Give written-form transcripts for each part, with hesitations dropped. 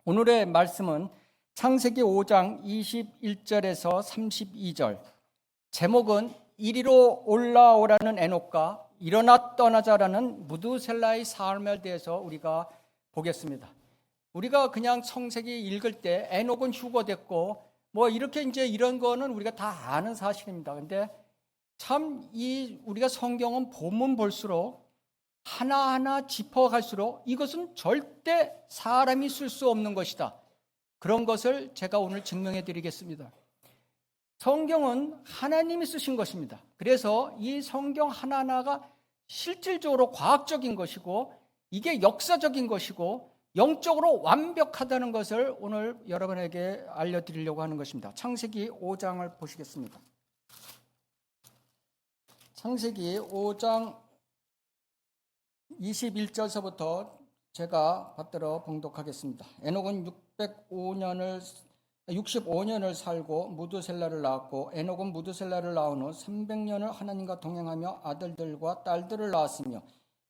오늘의 말씀은 창세기 5장 21절에서 32절. 제목은 이리로 올라오라는 에녹과 일어나 떠나자라는 무두셀라의 삶에 대해서 우리가 보겠습니다. 우리가 그냥 창세기 읽을 때 에녹은 휴거됐고 이렇게 이런 거는 우리가 다 아는 사실입니다. 근데 참 우리가 성경은 보면 볼수록 하나하나 짚어갈수록 이것은 절대 사람이 쓸 수 없는 것이다. 그런 것을 제가 오늘 증명해 드리겠습니다. 성경은 하나님이 쓰신 것입니다. 그래서 이 성경 하나하나가 실질적으로 과학적인 것이고 이게 역사적인 것이고 영적으로 완벽하다는 것을 오늘 여러분에게 알려드리려고 하는 것입니다. 창세기 5장을 보시겠습니다. 창세기 5장 21절서부터 제가 받들어 봉독하겠습니다. 에녹은 65년을 살고 무두셀라를 낳았고, 에녹은 무두셀라를 낳은 후 300년을 하나님과 동행하며 아들들과 딸들을 낳았으며,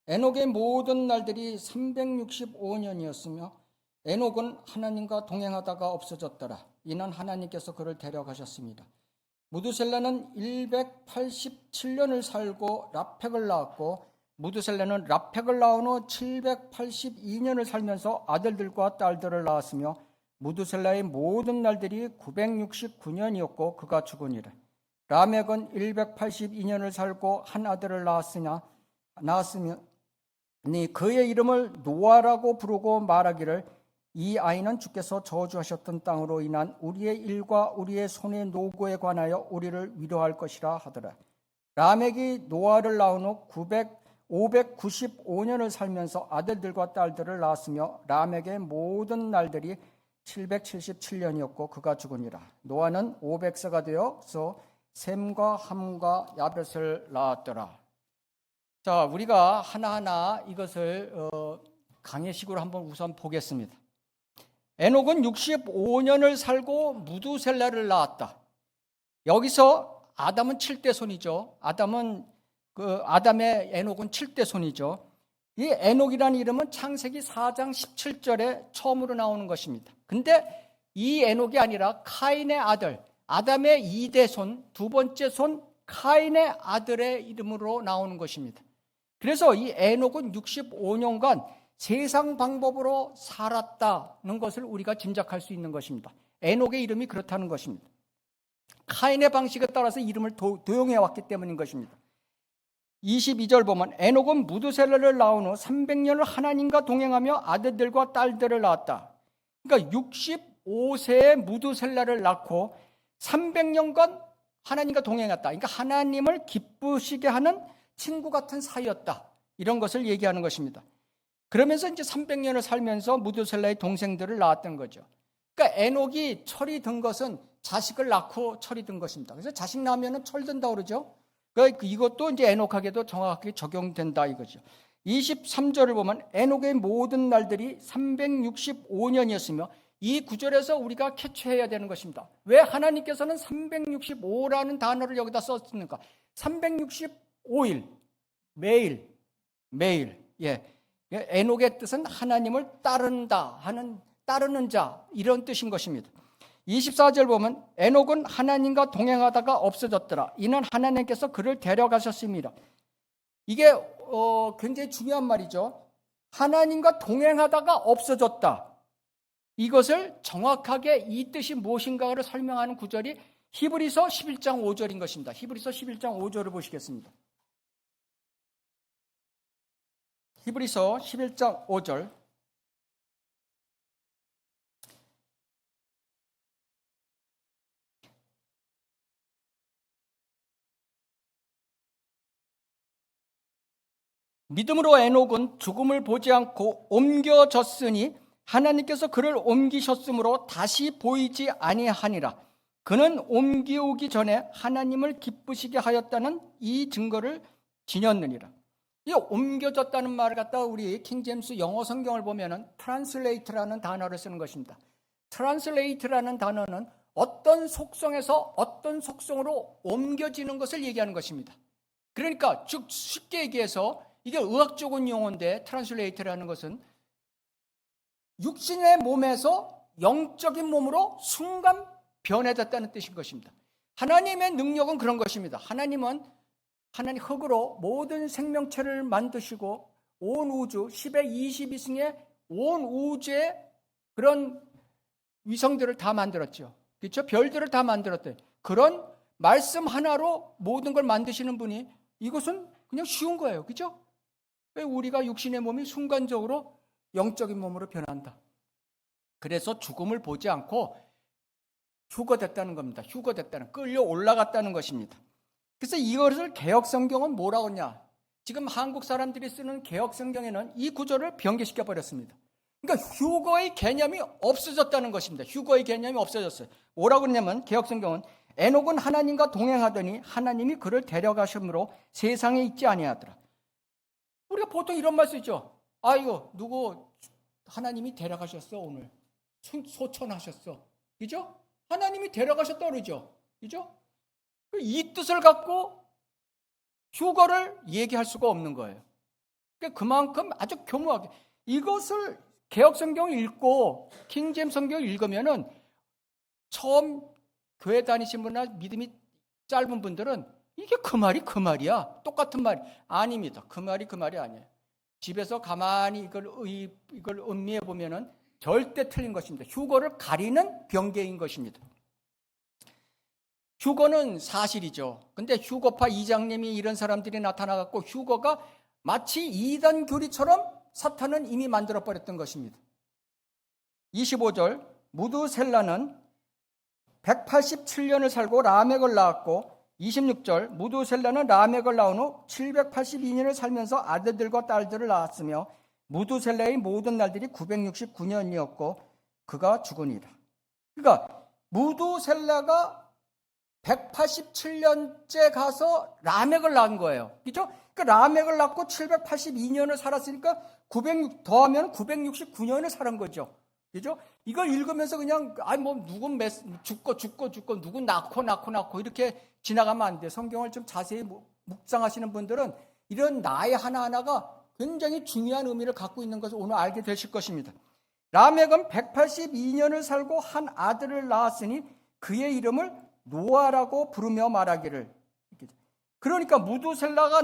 에녹의 모든 날들이 365년이었으며 에녹은 하나님과 동행하다가 없어졌더라. 이는 하나님께서 그를 데려가셨습니다. 무두셀라는 187년을 살고 라펙을 낳았고, 무두셀라는 라펙을 낳은 후 782년을 살면서 아들들과 딸들을 낳았으며 무두셀라의 모든 날들이 969년이었고 그가 죽으니라. 라멕은 182년을 살고 한 아들을 낳았으며 그의 이름을 노아라고 부르고 말하기를 이 아이는 주께서 저주하셨던 땅으로 인한 우리의 일과 우리의 손의 노고에 관하여 우리를 위로할 것이라 하더라. 라멕이 노아를 낳은 후 595년을 살면서 아들들과 딸들을 낳았으며 라멕의 모든 날들이 777년이었고 그가 죽으니라. 노아는 500세가 되어서 셈과 함과 야벳을 낳았더라. 자, 우리가 하나하나 이것을 강의식으로 한번 우선 보겠습니다. 에녹은 65년을 살고 무두셀라를 낳았다. 여기서 아담은 7대 손이죠. 아담의 에녹은 7대 손이죠. 이 에녹이라는 이름은 창세기 4장 17절에 처음으로 나오는 것입니다. 근데 이 에녹이 아니라 카인의 아들, 아담의 2대 손, 두 번째 손 카인의 아들의 이름으로 나오는 것입니다. 그래서 이 에녹은 65년간 세상 방법으로 살았다는 것을 우리가 짐작할 수 있는 것입니다. 에녹의 이름이 그렇다는 것입니다. 카인의 방식에 따라서 이름을 도용해 왔기 때문인 것입니다. 22절 보면 에녹은 무두셀라를 낳은 후 300년을 하나님과 동행하며 아들들과 딸들을 낳았다. 그러니까 65세에 무두셀라를 낳고 300년간 하나님과 동행했다. 그러니까 하나님을 기쁘시게 하는 친구 같은 사이였다. 이런 것을 얘기하는 것입니다. 그러면서 이제 300년을 살면서 무두셀라의 동생들을 낳았던 거죠. 그러니까 에녹이 철이 든 것은 자식을 낳고 철이 든 것입니다. 그래서 자식 낳으면 철 든다고 그러죠. 그러니까 이것도 이제 에녹에게도 정확하게 적용된다 이거죠. 23절을 보면 에녹의 모든 날들이 365년이었으며 이 구절에서 우리가 캐치해야 되는 것입니다. 왜 하나님께서는 365라는 단어를 여기다 썼습니까? 365일 매일. 예. 에녹의 뜻은 하나님을 따른다 하는 따르는 자 이런 뜻인 것입니다. 24절 보면 에녹은 하나님과 동행하다가 없어졌더라. 이는 하나님께서 그를 데려가셨습니다. 이게 굉장히 중요한 말이죠. 하나님과 동행하다가 없어졌다. 이것을 정확하게 이 뜻이 무엇인가를 설명하는 구절이 히브리서 11장 5절인 것입니다. 히브리서 11장 5절을 보시겠습니다. 히브리서 11장 5절. 믿음으로 에녹은 죽음을 보지 않고 옮겨졌으니 하나님께서 그를 옮기셨으므로 다시 보이지 아니하니라. 그는 옮기오기 전에 하나님을 기쁘시게 하였다는 이 증거를 지녔느니라. 이 옮겨졌다는 말을 갖다가 우리 킹제임스 영어 성경을 보면은 translate라는 단어를 쓰는 것입니다. translate라는 단어는 어떤 속성에서 어떤 속성으로 옮겨지는 것을 얘기하는 것입니다. 그러니까 즉 쉽게 얘기해서 이게 의학적인 용어인데 트랜슬레이트라는 것은 육신의 몸에서 영적인 몸으로 순간 변해졌다는 뜻인 것입니다. 하나님의 능력은 그런 것입니다. 하나님 흙으로 모든 생명체를 만드시고 온 우주 10의 22승의 온 우주의 그런 위성들을 다 만들었죠. 그렇죠? 별들을 다 만들었대요. 그런 말씀 하나로 모든 걸 만드시는 분이 이것은 그냥 쉬운 거예요. 그렇죠? 왜 우리가 육신의 몸이 순간적으로 영적인 몸으로 변한다. 그래서 죽음을 보지 않고 휴거됐다는 겁니다. 휴거됐다는, 끌려 올라갔다는 것입니다. 그래서 이것을 개혁성경은 뭐라고 하냐? 지금 한국 사람들이 쓰는 개혁성경에는 이 구조를 변개시켜 버렸습니다. 그러니까 휴거의 개념이 없어졌다는 것입니다. 휴거의 개념이 없어졌어요. 뭐라고 그러냐면 개혁성경은 에녹은 하나님과 동행하더니 하나님이 그를 데려가심으로 세상에 있지 아니하더라. 우리가 보통 이런 말 쓰죠. 아이고 누구 하나님이 데려가셨어 오늘. 소천하셨어. 그죠? 하나님이 데려가셨다 그러죠. 그죠? 이 뜻을 갖고 휴거를 얘기할 수가 없는 거예요. 그러니까 그만큼 아주 교묘하게 이것을 개혁성경을 읽고 킹제임스 성경을 읽으면은 처음 교회 다니신 분이나 믿음이 짧은 분들은 이게 그 말이 그 말이야. 똑같은 말이 아닙니다. 그 말이 아니에요. 집에서 가만히 이걸 음미해 보면은 절대 틀린 것입니다. 휴거를 가리는 변개인 것입니다. 휴거는 사실이죠. 근데 휴거파 이장님이 이런 사람들이 나타나갖고 휴거가 마치 이단 교리처럼 사탄은 이미 만들어버렸던 것입니다. 25절 무두셀라는 187년을 살고 라멕을 낳았고 26절 무두셀라는 라멕을 낳은 후 782년을 살면서 아들들과 딸들을 낳았으며 무두셀라의 모든 날들이 969년이었고 그가 죽으니라. 그러니까 무두셀라가 187년째 가서 라멕을 낳은 거예요. 그렇죠? 그러니까 라멕을 낳고 782년을 살았으니까 906 더하면 969년을 살은 거죠. 그죠? 이걸 읽으면서 그냥 누군 죽고 누군 낳고 이렇게 지나가면 안 돼. 성경을 좀 자세히 묵상하시는 분들은 이런 나의 하나하나가 굉장히 중요한 의미를 갖고 있는 것을 오늘 알게 되실 것입니다. 라멕은 182년을 살고 한 아들을 낳았으니 그의 이름을 노아라고 부르며 말하기를. 그러니까 무두셀라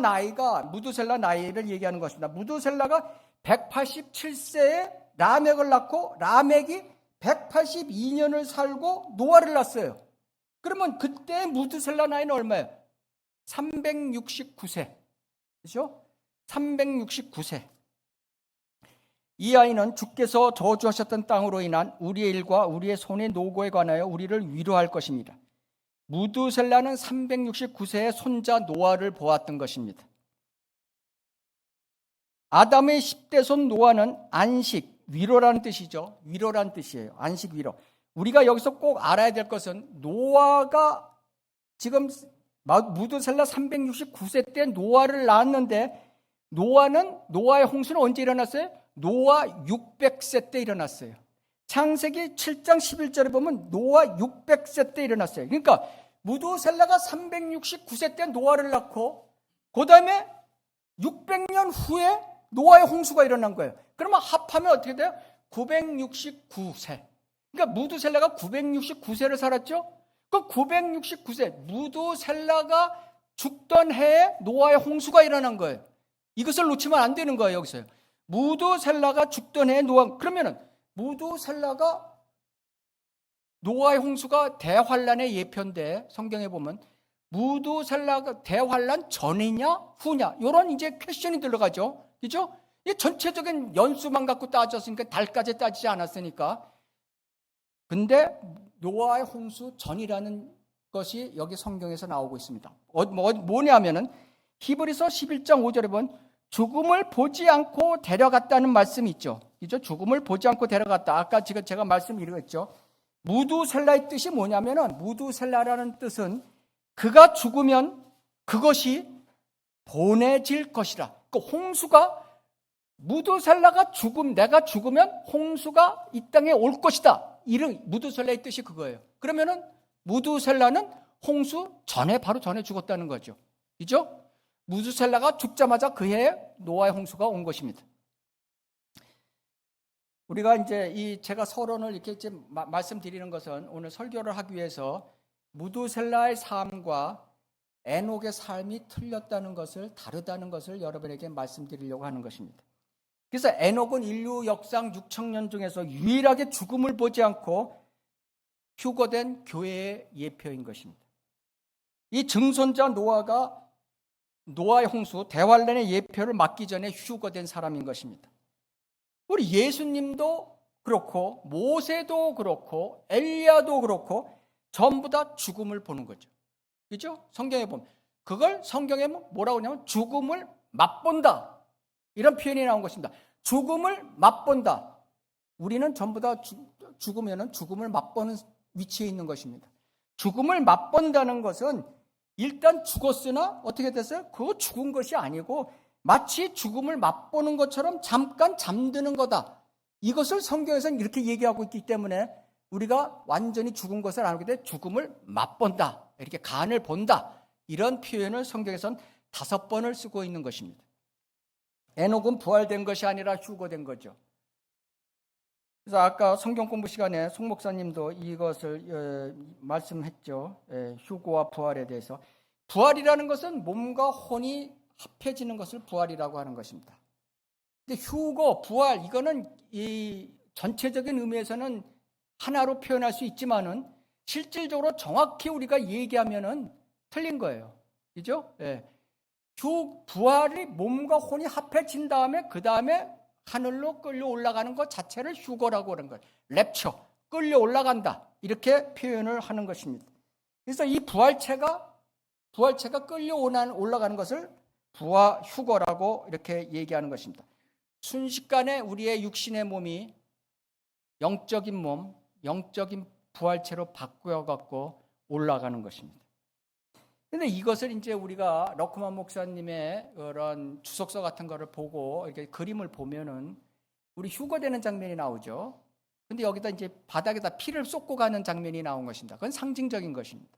나이를 얘기하는 것입니다. 무두셀라가 187세에 라멕을 낳고 라멕이 182년을 살고 노아를 낳았어요. 그러면 그때 무두셀라 나이는 얼마예요? 369세. 그렇죠? 369세. 이 아이는 주께서 저주하셨던 땅으로 인한 우리의 일과 우리의 손의 노고에 관하여 우리를 위로할 것입니다. 무두셀라는 369세의 손자 노아를 보았던 것입니다. 아담의 10대 손 노아는 안식, 위로라는 뜻이죠. 위로라는 뜻이에요. 안식, 위로. 우리가 여기서 꼭 알아야 될 것은 노아가 지금 무두셀라 369세 때 노아를 낳았는데 노아의 홍수는 언제 일어났어요? 노아 600세 때 일어났어요. 창세기 7장 11절에 보면 노아 600세 때 일어났어요. 그러니까 무두셀라가 369세 때 노아를 낳고 그 다음에 600년 후에 노아의 홍수가 일어난 거예요. 그러면 합하면 어떻게 돼요? 969세. 그러니까 무두셀라가 969세를 살았죠. 그 969세 무두셀라가 죽던 해에 노아의 홍수가 일어난 거예요. 이것을 놓치면 안 되는 거예요. 여기서요. 무두셀라가 죽던 해에 그러면은 무두셀라가 노아의 홍수가 대환란의 예표인데 성경에 보면 무두셀라가 대환란 전이냐 후냐 이런 이제 퀘션이 들어가죠. 그죠? 이 전체적인 연수만 갖고 따졌으니까 달까지 따지지 않았으니까. 근데 노아의 홍수 전이라는 것이 여기 성경에서 나오고 있습니다. 뭐냐면은 히브리서 11장 5절에 보면 죽음을 보지 않고 데려갔다는 말씀이 있죠. 그죠? 죽음을 보지 않고 데려갔다. 아까 제가 말씀드렸죠. 무두셀라의 뜻이 뭐냐면은 무두셀라라는 뜻은 그가 죽으면 그것이 보내질 것이라. 그 홍수가 무두셀라가 내가 죽으면 홍수가 이 땅에 올 것이다. 무두셀라의 뜻이 그거예요. 그러면은 무두셀라는 홍수 바로 전에 죽었다는 거죠. 그죠? 무두셀라가 죽자마자 그 해에 노아의 홍수가 온 것입니다. 우리가 이제 제가 서론을 이렇게 말씀드리는 것은 오늘 설교를 하기 위해서 무두셀라의 삶과 에녹의 삶이 틀렸다는 것을, 다르다는 것을 여러분에게 말씀드리려고 하는 것입니다. 그래서 에녹은 인류 역상 6,000년 중에서 유일하게 죽음을 보지 않고 휴거된 교회의 예표인 것입니다. 이 증손자 노아가 노아의 홍수, 대환란의 예표를 맡기 전에 휴거된 사람인 것입니다. 우리 예수님도 그렇고 모세도 그렇고 엘리야도 그렇고 전부 다 죽음을 보는 거죠. 그렇죠? 성경에 보면 그걸 성경에 뭐라고 하냐면 죽음을 맛본다, 이런 표현이 나온 것입니다. 죽음을 맛본다. 우리는 전부 다 죽으면은 죽음을 맛보는 위치에 있는 것입니다. 죽음을 맛본다는 것은 일단 죽었으나 어떻게 됐어요? 그거 죽은 것이 아니고 마치 죽음을 맛보는 것처럼 잠깐 잠드는 거다. 이것을 성경에서는 이렇게 얘기하고 있기 때문에 우리가 완전히 죽은 것을 알게 돼 죽음을 맛본다, 이렇게 간을 본다, 이런 표현을 성경에서는 5번을 쓰고 있는 것입니다. 에녹은 부활된 것이 아니라 휴거된 거죠. 그래서 아까 성경 공부 시간에 송 목사님도 이것을 말씀했죠. 휴거와 부활에 대해서. 부활이라는 것은 몸과 혼이 합해지는 것을 부활이라고 하는 것입니다. 근데 휴거, 부활, 이거는 이 전체적인 의미에서는 하나로 표현할 수 있지만은 실질적으로 정확히 우리가 얘기하면은 틀린 거예요. 그죠? 부활이 몸과 혼이 합해진 다음에 그 다음에 하늘로 끌려 올라가는 것 자체를 휴거라고 하는 거예요. 랩처, 끌려 올라간다, 이렇게 표현을 하는 것입니다. 그래서 이 부활체가 끌려 올라가는 것을 휴거라고 이렇게 얘기하는 것입니다. 순식간에 우리의 육신의 몸이 영적인 몸, 영적인 부활체로 바꾸어갖고 올라가는 것입니다. 그런데 이것을 이제 우리가 러크만 목사님의 그런 주석서 같은 거를 보고 이렇게 그림을 보면은 우리 휴거되는 장면이 나오죠. 근데 여기다 이제 바닥에다 피를 쏟고 가는 장면이 나온 것입니다. 그건 상징적인 것입니다.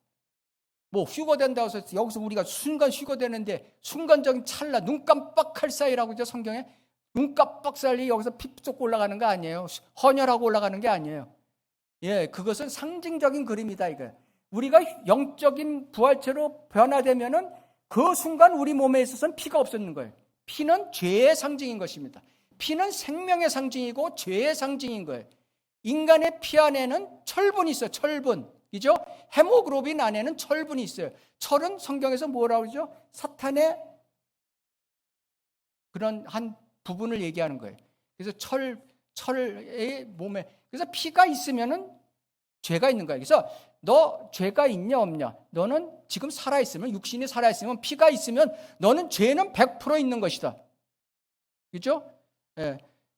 뭐 휴거된다고 해서 여기서 우리가 순간 휴거되는데 순간적인 찰나, 눈 깜빡할 사이라고 이제 성경에 눈 깜빡 사이 여기서 피 쏟고 올라가는 거 아니에요. 헌혈하고 올라가는 게 아니에요. 그것은 상징적인 그림이다 이거. 우리가 영적인 부활체로 변화되면은 그 순간 우리 몸에 있어서는 피가 없어지는 거예요. 피는 죄의 상징인 것입니다. 피는 생명의 상징이고 죄의 상징인 거예요. 인간의 피 안에는 철분이 있어요. 철분. 그죠? 헤모글로빈 안에는 철분이 있어요. 철은 성경에서 뭐라고 그러죠? 사탄의 그런 한 부분을 얘기하는 거예요. 그래서 철의 몸에, 그래서 피가 있으면은 죄가 있는 거예요. 그래서 너 죄가 있냐 없냐? 너는 지금 살아있으면, 육신이 살아있으면, 피가 있으면 너는 죄는 100% 있는 것이다. 그렇죠?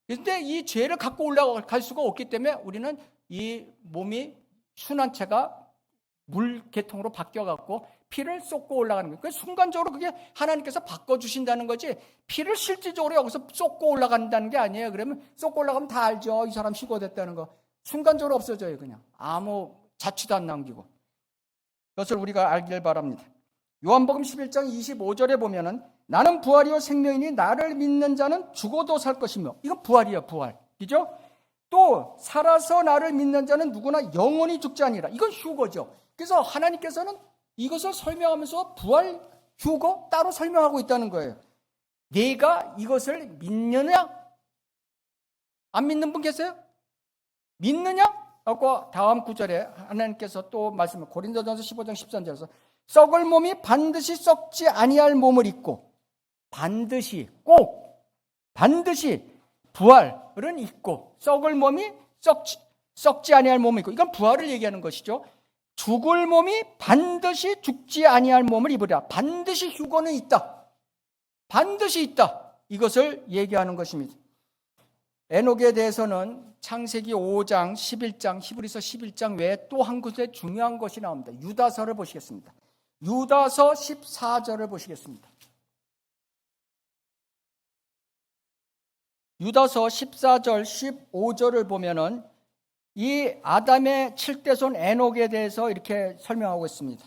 그런데 이 죄를 갖고 올라갈 수가 없기 때문에 우리는 이 몸이 순환체가 물계통으로 바뀌어갖고 피를 쏟고 올라가는 거예요. 그래서 순간적으로 그게 하나님께서 바꿔주신다는 거지, 피를 실질적으로 여기서 쏟고 올라간다는 게 아니에요. 그러면 쏟고 올라가면 다 알죠. 이 사람 휴거됐다는 거. 순간적으로 없어져요. 그냥 아무 자취도 안 남기고. 그것을 우리가 알길 바랍니다. 요한복음 11장 25절에 보면은 나는 부활이요 생명이니 나를 믿는 자는 죽어도 살 것이며, 이건 부활이에요. 부활. 그죠? 또 살아서 나를 믿는 자는 누구나 영원히 죽지 아니라, 이건 휴거죠. 그래서 하나님께서는 이것을 설명하면서 부활, 휴거 따로 설명하고 있다는 거예요. 내가 이것을 믿느냐? 안 믿는 분 계세요? 믿느냐? 하고 다음 구절에 하나님께서 또 말씀을, 고린도전서 15장 13절에서 썩을 몸이 반드시 썩지 아니할 몸을 입고, 반드시 부활은 있고, 썩을 몸이 썩지 아니할 몸을 입고, 이건 부활을 얘기하는 것이죠. 죽을 몸이 반드시 죽지 아니할 몸을 입으리라. 반드시 휴거는 있다. 반드시 있다. 이것을 얘기하는 것입니다. 에녹에 대해서는 창세기 5장, 11장, 히브리서 11장 외에 또 한 곳에 중요한 것이 나옵니다. 유다서를 보시겠습니다. 유다서 14절을 보시겠습니다. 유다서 14절, 15절을 보면은 이 아담의 7대손 에녹에 대해서 이렇게 설명하고 있습니다.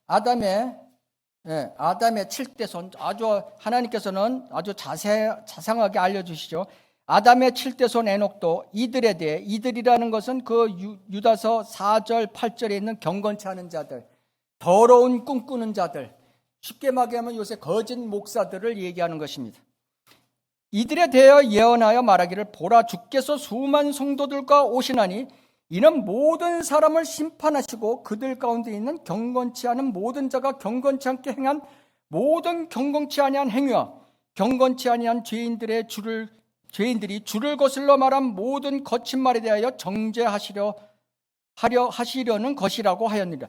아담의 예, 아담의 7대손 아주 하나님께서는 아주 자상하게 알려주시죠. 아담의 7대손 에녹도 이들에 대해, 이들이라는 것은 그 유다서 4절 8절에 있는 경건치 않은 자들, 더러운 꿈꾸는 자들, 쉽게 말하면 요새 거짓 목사들을 얘기하는 것입니다. 이들에 대하여 예언하여 말하기를 보라 주께서 수많은 성도들과 오시나니 이는 모든 사람을 심판하시고 그들 가운데 있는 경건치 않은 모든 자가 경건치 않게 행한 모든 경건치 아니한 행위와 경건치 아니한 죄인들이 주를 거슬러 말한 모든 거친 말에 대하여 정죄하시려는 것이라고 하였느니라.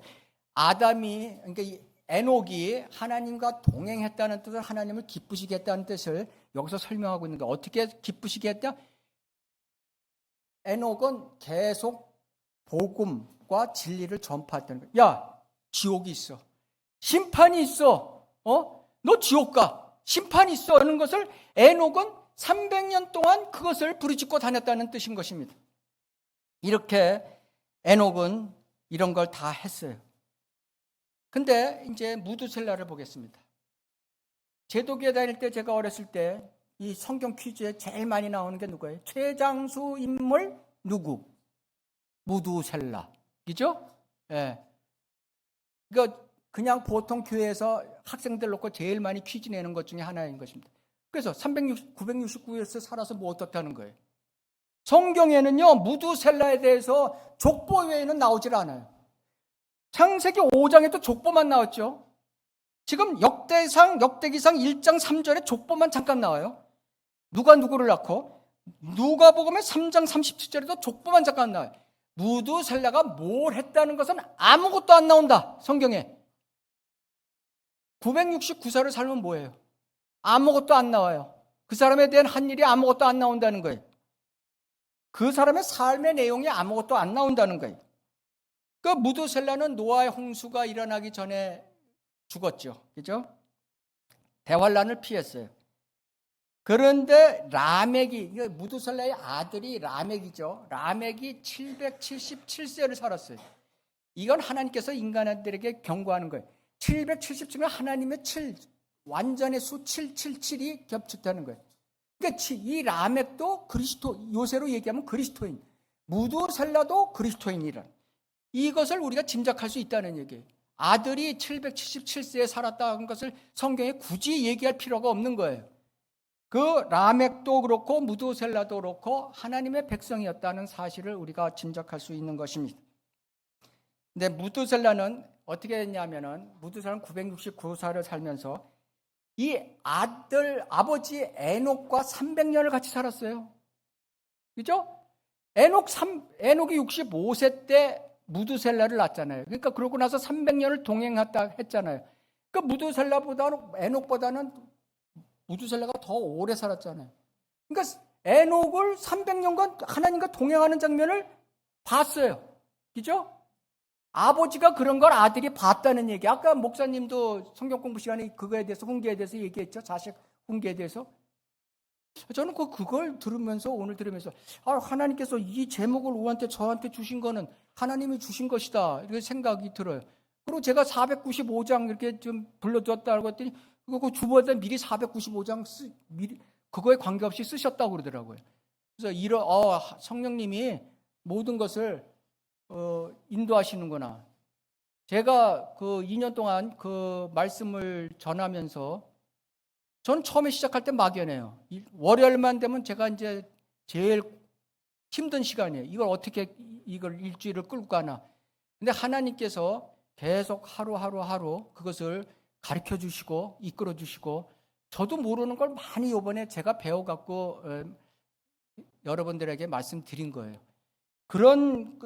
아담이, 그러니까 에녹이 하나님과 동행했다는 뜻은 하나님을 기쁘시게 했다는 뜻을 여기서 설명하고 있는 거예요. 어떻게 기쁘시게 했다? 에녹은 계속 복음과 진리를 전파했다는 거예요. 야, 지옥이 있어. 심판이 있어. 너 지옥 가. 심판이 있어. 하는 것을 에녹은 300년 동안 그것을 부르짖고 다녔다는 뜻인 것입니다. 이렇게 에녹은 이런 걸 다 했어요. 근데 이제 무두셀라를 보겠습니다. 제도교회 다닐 때 제가 어렸을 때 이 성경 퀴즈에 제일 많이 나오는 게 누구예요? 최장수 인물 누구? 무두셀라. 그죠? 예. 그러니까 그냥 보통 교회에서 학생들 놓고 제일 많이 퀴즈 내는 것 중에 하나인 것입니다. 그래서 969에서 살아서 뭐 어떻다는 거예요? 성경에는요, 무두셀라에 대해서 족보 외에는 나오질 않아요. 창세기 5장에도 족보만 나왔죠. 지금 역대기상 1장 3절에 족보만 잠깐 나와요. 누가 누구를 낳고, 누가복음의 3장 37절에도 족보만 잠깐 나와요. 무두셀라가 뭘 했다는 것은 아무것도 안 나온다, 성경에. 969살을 살면 뭐예요? 아무것도 안 나와요. 그 사람에 대한 한 일이 아무것도 안 나온다는 거예요. 그 사람의 삶의 내용이 아무것도 안 나온다는 거예요. 그 무두셀라는 노아의 홍수가 일어나기 전에 죽었죠. 그죠? 대환란을 피했어요. 그런데 라멕이, 무두셀라의 아들이 라멕이죠. 라멕이 777세를 살았어요. 이건 하나님께서 인간들에게 경고하는 거예요. 777은 하나님의 7, 완전의 수 777이 겹쳤다는 거예요. 그러니까 이 라멕도 요새로 얘기하면 그리스도인, 무두셀라도 그리스도인이란, 이것을 우리가 짐작할 수 있다는 얘기예요. 아들이 777세에 살았다는 것을 성경에 굳이 얘기할 필요가 없는 거예요. 그 라멕도 그렇고 무두셀라도 그렇고 하나님의 백성이었다는 사실을 우리가 짐작할 수 있는 것입니다. 근데 무두셀라는 어떻게 했냐면은, 무두셀라는 969살을 살면서 이 아버지 에녹과 300년을 같이 살았어요. 그죠? 에녹이 65세 때 무두셀라를 낳았잖아요. 그러니까 그러고 나서 300년을 동행했다 했잖아요. 그러니까 에녹보다는 무두셀라가 더 오래 살았잖아요. 그러니까 에녹을 300년간 하나님과 동행하는 장면을 봤어요. 그죠? 아버지가 그런 걸 아들이 봤다는 얘기. 아까 목사님도 성경 공부 시간에 그거에 대해서, 훈계에 대해서 얘기했죠. 자식 훈계에 대해서. 저는 그걸 오늘 들으면서 하나님께서 이 제목을 저한테 주신 거는 하나님이 주신 것이다, 이렇게 생각이 들어요. 그리고 제가 495장 이렇게 좀 불러두었다고 했더니 그거 주보에다 미리 495장 그거에 관계없이 쓰셨다고 그러더라고요. 그래서 성령님이 모든 것을 인도하시는구나. 제가 그 2년 동안 그 말씀을 전하면서 저는 처음에 시작할 때 막연해요. 월요일만 되면 제가 이제 제일 힘든 시간이에요. 이걸 일주일을 끌고 가나. 근데 하나님께서 계속 하루 그것을 가르쳐 주시고 이끌어 주시고, 저도 모르는 걸 많이 이번에 제가 배워갖고 여러분들에게 말씀드린 거예요. 그런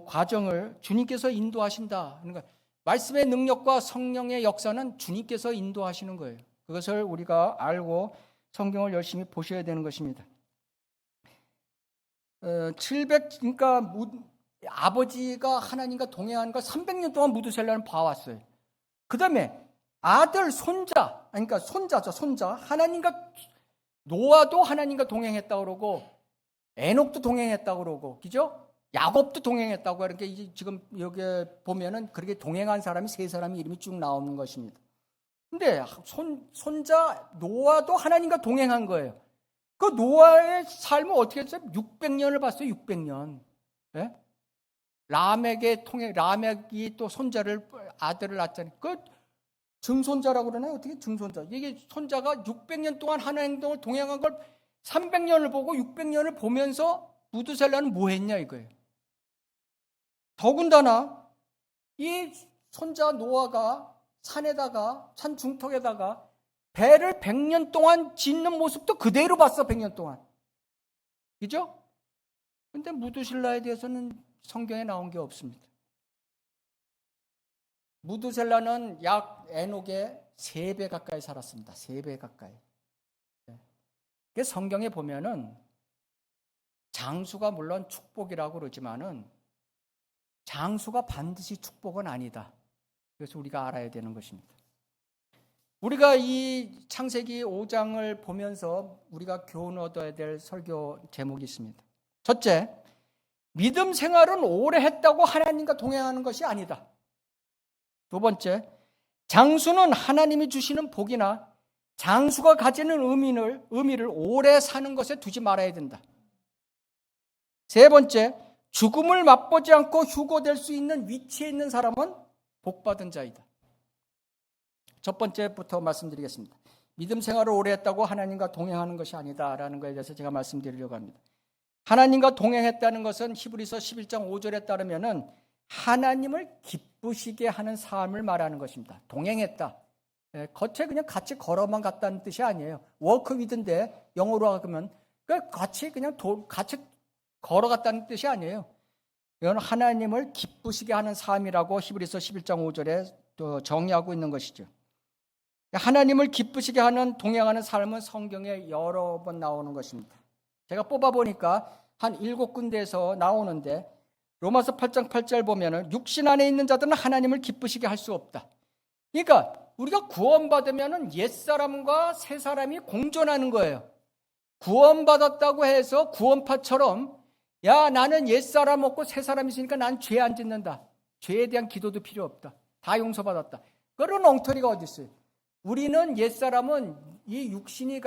과정을 주님께서 인도하신다. 그러니까 말씀의 능력과 성령의 역사는 주님께서 인도하시는 거예요. 그것을 우리가 알고 성경을 열심히 보셔야 되는 것입니다. 그러니까 아버지가 하나님과 동행하는 걸 300년 동안 무두셀라는 봐왔어요. 그 다음에 아들, 손자, 그러니까 손자. 노아도 하나님과 동행했다고 그러고 에녹도 동행했다고 그러고, 그죠? 야곱도 동행했다고. 이렇게 이제 지금 여기 보면은 그렇게 동행한 사람이 세 사람이 이름이 쭉 나오는 것입니다. 근데 손자 노아도 하나님과 동행한 거예요. 그 노아의 삶은 어떻게 했어요? 600년을 봤어요. 600년. 예? 라멕이 또 아들을 낳잖아요. 그 증손자라고 그러나요? 어떻게 증손자? 이게 손자가 600년 동안 하나님과 동행한 걸 300년을 보고 600년을 보면서 무두셀라는 뭐 했냐 이거예요. 더군다나 이 손자 노아가 산 중턱에다가 배를 100년 동안 짓는 모습도 그대로 봤어. 100년 동안. 그죠? 근데 무두실라에 대해서는 성경에 나온 게 없습니다. 무두셀라는 약 에녹의 3배 가까이 살았습니다. 3배 가까이. 성경에 보면은 장수가 물론 축복이라고 그러지만은 장수가 반드시 축복은 아니다. 그래서 우리가 알아야 되는 것입니다. 우리가 이 창세기 5장을 보면서 우리가 교훈 얻어야 될 설교 제목이 있습니다. 첫째, 믿음 생활은 오래 했다고 하나님과 동행하는 것이 아니다. 두 번째, 장수는 하나님이 주시는 복이나 장수가 가지는 의미를 오래 사는 것에 두지 말아야 된다. 세 번째, 죽음을 맛보지 않고 휴고될 수 있는 위치에 있는 사람은 복받은 자이다. 첫 번째부터 말씀드리겠습니다. 믿음 생활을 오래 했다고 하나님과 동행하는 것이 아니다라는 것에 대해서 제가 말씀드리려고 합니다. 하나님과 동행했다는 것은 히브리서 11장 5절에 따르면은 하나님을 기쁘시게 하는 삶을 말하는 것입니다. 동행했다. 겉에 그냥 같이 걸어만 갔다는 뜻이 아니에요. 워크 위드인데 영어로 하면 같이 같이 걸어갔다는 뜻이 아니에요. 이건 하나님을 기쁘시게 하는 삶이라고 히브리서 11장 5절에 또 정의하고 있는 것이죠. 하나님을 기쁘시게 하는 동행하는 삶은 성경에 여러 번 나오는 것입니다. 제가 뽑아보니까 한 7군데에서 나오는데 로마서 8장 8절 보면은 육신 안에 있는 자들은 하나님을 기쁘시게 할 수 없다. 그러니까 우리가 구원받으면은 옛사람과 새사람이 공존하는 거예요. 구원받았다고 해서 구원파처럼 야 나는 옛사람 없고 새사람 있으니까 난 죄 안 짓는다. 죄에 대한 기도도 필요 없다. 다 용서받았다. 그런 엉터리가 어디 있어요. 우리는 옛사람은 이 육신의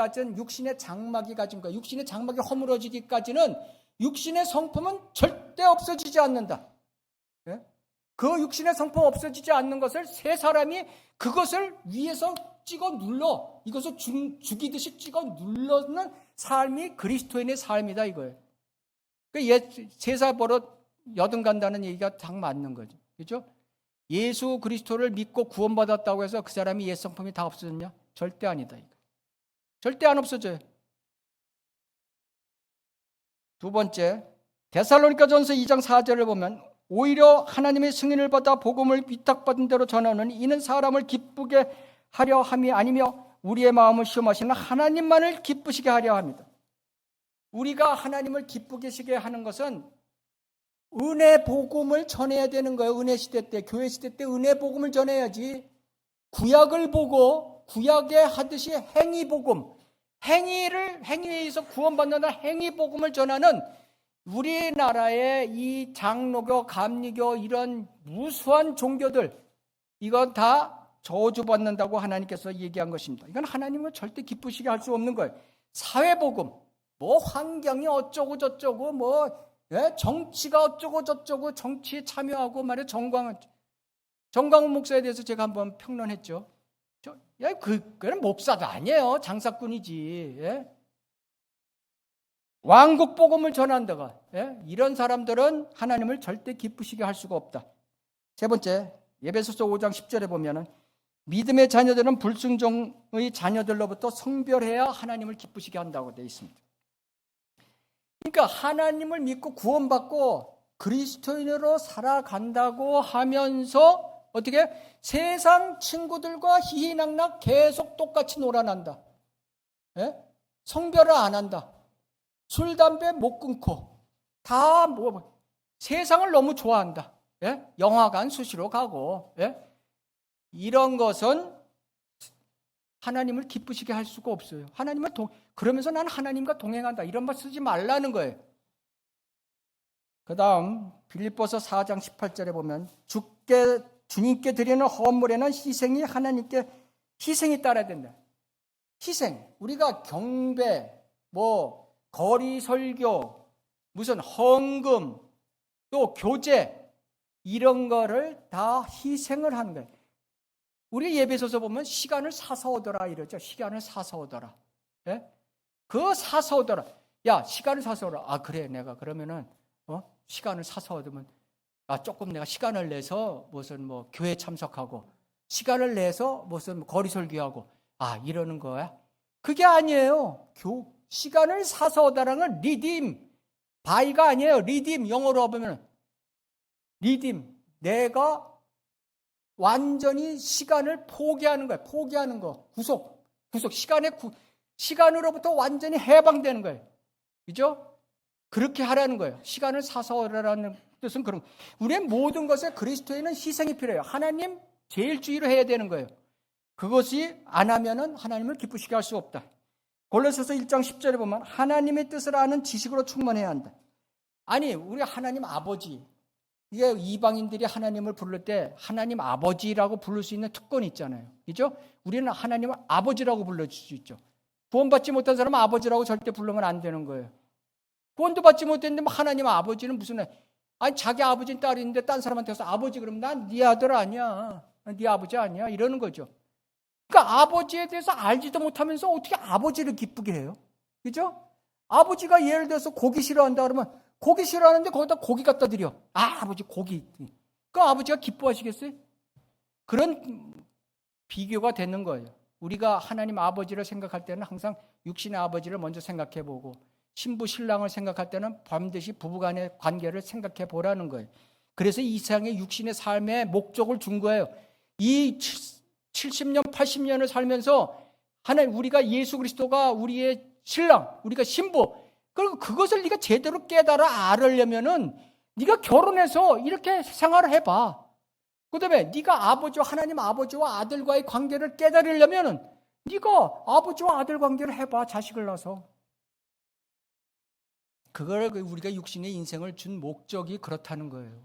장막이 가진 거야. 육신의 장막이 허물어지기까지는 육신의 성품은 절대 없어지지 않는다. 그 육신의 성품 없어지지 않는 것을 새 사람이 그것을 위에서 찍어 눌러 이것을 죽이듯이 찍어 눌러는 삶이 그리스도인의 삶이다 이거예요. 세살 버릇 여든 간다는 얘기가 딱 맞는 거죠. 그렇죠? 예수 그리스도를 믿고 구원받았다고 해서 그 사람이 옛 성품이 다 없어졌냐? 절대 아니다. 이거. 절대 안 없어져요. 두 번째, 데살로니가전서 2장 4절을 보면 오히려 하나님의 승인을 받아 복음을 위탁받은 대로 전하는 이는 사람을 기쁘게 하려 함이 아니며 우리의 마음을 시험하시는 하나님만을 기쁘시게 하려 합니다. 우리가 하나님을 기쁘게 하는 것은 은혜 복음을 전해야 되는 거예요. 은혜 시대 때, 교회 시대 때 은혜 복음을 전해야지. 구약을 보고 구약에 하듯이 행위 복음, 행위에 의해서 구원받는다 행위 복음을 전하는 우리나라의 이 장로교, 감리교 이런 무수한 종교들 이건 다 저주받는다고 하나님께서 얘기한 것입니다. 이건 하나님을 절대 기쁘시게 할 수 없는 거예요. 사회복음, 뭐 환경이 어쩌고 저쩌고 뭐 정치가 어쩌고 저쩌고 정치에 참여하고 말이야 정광훈 목사에 대해서 제가 한번 평론했죠. 그는 목사도 아니에요. 장사꾼이지. 왕국 복음을 전한다가 이런 사람들은 하나님을 절대 기쁘시게 할 수가 없다. 세 번째, 에베소서 5장 10절에 보면은 믿음의 자녀들은 불순종의 자녀들로부터 성별해야 하나님을 기쁘시게 한다고 되어 있습니다. 그러니까 하나님을 믿고 구원받고 그리스도인으로 살아간다고 하면서 어떻게 세상 친구들과 희희낙낙 계속 똑같이 놀아난다. 성별을 안 한다. 술, 담배 못 끊고 다 세상을 너무 좋아한다. 영화관 수시로 가고 이런 것은 하나님을 기쁘시게 할 수가 없어요. 그러면서 나는 하나님과 동행한다. 이런 말 쓰지 말라는 거예요. 그 다음 빌립보서 4장 18절에 보면 주님께 드리는 헌물에는 희생이 하나님께 희생이 따라야 된다. 희생. 우리가 경배, 거리 설교, 무슨 헌금, 또 교제 이런 거를 다 희생을 하는 거예요. 우리 예배소서 보면 시간을 사서 오더라 이러죠. 시간을 사서 오더라. 예? 그 사서 오더라. 야, 시간을 사서 오라. 아, 그래. 내가 그러면은 시간을 사서 얻으면 조금 내가 시간을 내서 무슨 교회 참석하고 시간을 내서 무슨 거리 설교하고 이러는 거야. 그게 아니에요. 시간을 사서 오다라는 건 리딤. 바이가 아니에요. 리딤. 영어로 보면 리딤. 내가 완전히 시간을 포기하는 거예요. 포기하는 거. 구속. 시간으로부터 완전히 해방되는 거예요. 그죠? 그렇게 하라는 거예요. 시간을 사서 오라는 뜻은 그런 거예요. 우리의 모든 것에 그리스도에는 희생이 필요해요. 하나님 제일주의로 해야 되는 거예요. 그것이 안 하면은 하나님을 기쁘시게 할 수 없다. 골로새서 1장 10절에 보면 하나님의 뜻을 아는 지식으로 충만해야 한다. 아니, 우리 하나님 아버지, 이게 이방인들이 하나님을 부를 때 하나님 아버지라고 부를 수 있는 특권이 있잖아요. 그죠? 우리는 하나님을 아버지라고 불러줄 수 있죠. 구원받지 못한 사람은 아버지라고 절대 부르면 안 되는 거예요. 구원도 받지 못했는데 하나님 아버지는 무슨, 자기 아버지는 딸이 있는데 딴 사람한테 가서 아버지 그러면 난 네 아들 아니야. 네 아버지 아니야. 이러는 거죠. 그러니까 아버지에 대해서 알지도 못하면서 어떻게 아버지를 기쁘게 해요? 그죠? 아버지가 예를 들어서 고기 싫어한다 그러면 고기 싫어하는데 거기다 고기 갖다 드려. 아버지 고기. 그 아버지가 기뻐하시겠어요? 그런 비교가 되는 거예요. 우리가 하나님 아버지를 생각할 때는 항상 육신의 아버지를 먼저 생각해 보고 신부 신랑을 생각할 때는 반드시 부부간의 관계를 생각해 보라는 거예요. 그래서 이 세상의 육신의 삶의 목적을 준 거예요. 이 70년, 80년을 살면서 우리가 예수 그리스도가 우리의 신랑, 우리가 신부, 그리고 그것을 네가 제대로 깨달아 알으려면은 네가 결혼해서 이렇게 생활을 해봐. 그다음에 네가 하나님 아버지와 아들과의 관계를 깨달으려면은 네가 아버지와 아들 관계를 해봐. 자식을 낳아서. 그걸 우리가 육신의 인생을 준 목적이 그렇다는 거예요.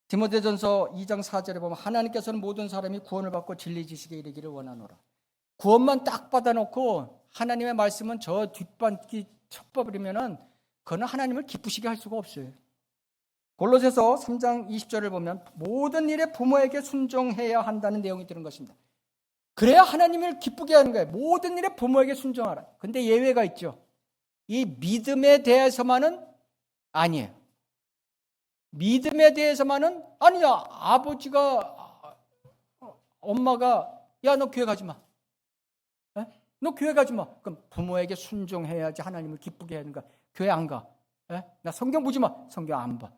디모데전서 2장 4절에 보면 하나님께서는 모든 사람이 구원을 받고 진리 지식에 이르기를 원하노라. 구원만 딱 받아놓고 하나님의 말씀은 저 뒷받기 쳐버리면은 그거는 하나님을 기쁘시게 할 수가 없어요. 골로새서 3장 20절을 보면 모든 일에 부모에게 순종해야 한다는 내용이 들은 것입니다. 그래야 하나님을 기쁘게 하는 거예요. 모든 일에 부모에게 순종하라. 근데 예외가 있죠. 이 믿음에 대해서만은 아니에요. 믿음에 대해서만은 아니야. 아버지가 엄마가 야, 너 교회 가지 마. 에? 너 교회 가지 마. 그럼 부모에게 순종해야지 하나님을 기쁘게 하는 거야. 교회 안 가. 에? 나 성경 보지 마. 성경 안 봐.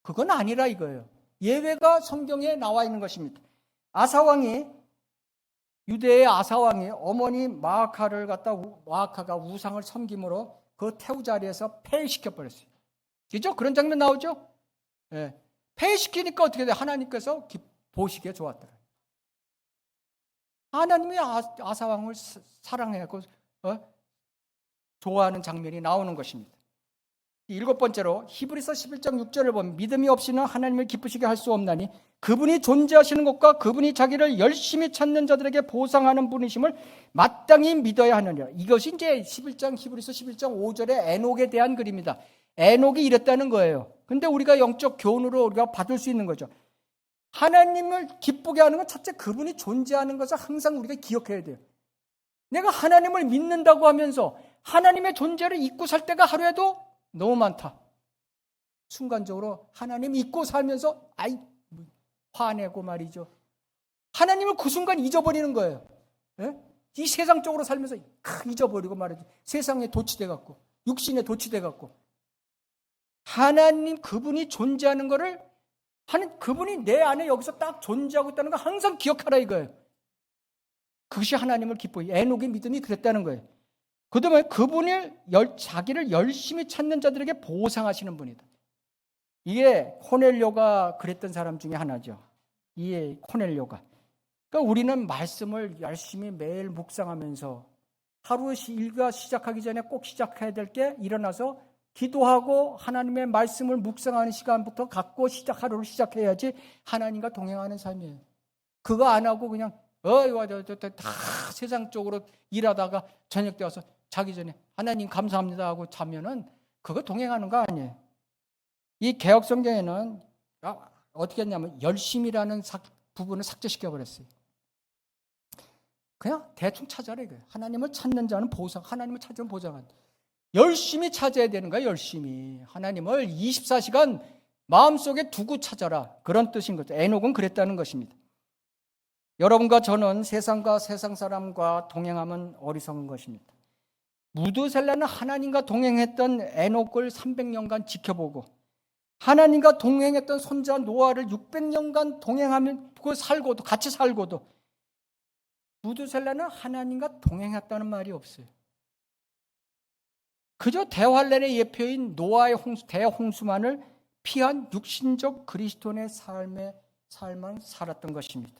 그건 아니라 이거예요. 예외가 성경에 나와 있는 것입니다. 유대의 아사왕이 어머니 마아카가 우상을 섬김으로 그 태우 자리에서 폐위시켜 버렸어요. 그죠? 그런 장면 나오죠? 예. 폐위시키니까 어떻게 돼? 하나님께서 보시기에 좋았더라. 하나님이 아사왕을 사랑하고 좋아하는 장면이 나오는 것입니다. 7번째로 히브리서 11장 6절을 보면 믿음이 없이는 하나님을 기쁘시게 할 수 없나니 그분이 존재하시는 것과 그분이 자기를 열심히 찾는 자들에게 보상하는 분이심을 마땅히 믿어야 하느니라. 이것이 이제 히브리서 11장 5절의 에녹에 대한 글입니다. 에녹이 이랬다는 거예요. 근데 우리가 영적 교훈으로 우리가 받을 수 있는 거죠. 하나님을 기쁘게 하는 건 첫째 그분이 존재하는 것을 항상 우리가 기억해야 돼요. 내가 하나님을 믿는다고 하면서 하나님의 존재를 잊고 살 때가 하루에도 너무 많다. 순간적으로 하나님 잊고 살면서 화내고 말이죠. 하나님을 그 순간 잊어버리는 거예요. 예? 이 세상적으로 살면서 잊어버리고 말이죠. 세상에 도취돼갖고 육신에 도취돼갖고 하나님 그분이 존재하는 거를 그분이 내 안에 여기서 딱 존재하고 있다는 걸 항상 기억하라 이거예요. 그것이 하나님을 기뻐해. 에녹의 믿음이 그랬다는 거예요. 그다음에 그분을 자기를 열심히 찾는 자들에게 보상하시는 분이다. 이게 코넬료가 그랬던 사람 중에 하나죠. 이게 코넬료가. 그러니까 우리는 말씀을 열심히 매일 묵상하면서 하루 일과 시작하기 전에 꼭 시작해야 될 게 일어나서 기도하고 하나님의 말씀을 묵상하는 시간부터 갖고 하루를 시작해야지 하나님과 동행하는 삶이에요. 그거 안 하고 그냥 다 세상 쪽으로 일하다가 저녁 때 와서 자기 전에 하나님 감사합니다 하고 자면은 그거 동행하는 거 아니에요. 이 개혁 성경에는 어떻게 했냐면 열심이라는 부분을 삭제시켜 버렸어요. 그냥 대충 찾아라 이거예요. 하나님을 찾는 자는 보상, 하나님을 찾으면 보상한다. 열심히 찾아야 되는 거야. 열심히 하나님을 24시간 마음속에 두고 찾아라, 그런 뜻인 거죠. 에녹은 그랬다는 것입니다. 여러분과 저는 세상과 세상 사람과 동행하면 어리석은 것입니다. 무드셀라는 하나님과 동행했던 에녹을 300년간 지켜보고 하나님과 동행했던 손자 노아를 600년간 동행하면 살고도 같이 살고도 무드셀라는 하나님과 동행했다는 말이 없어요. 그저 대환란의 예표인 노아의 대홍수만을 피한 육신적 그리스도인의 삶만 살았던 것입니다.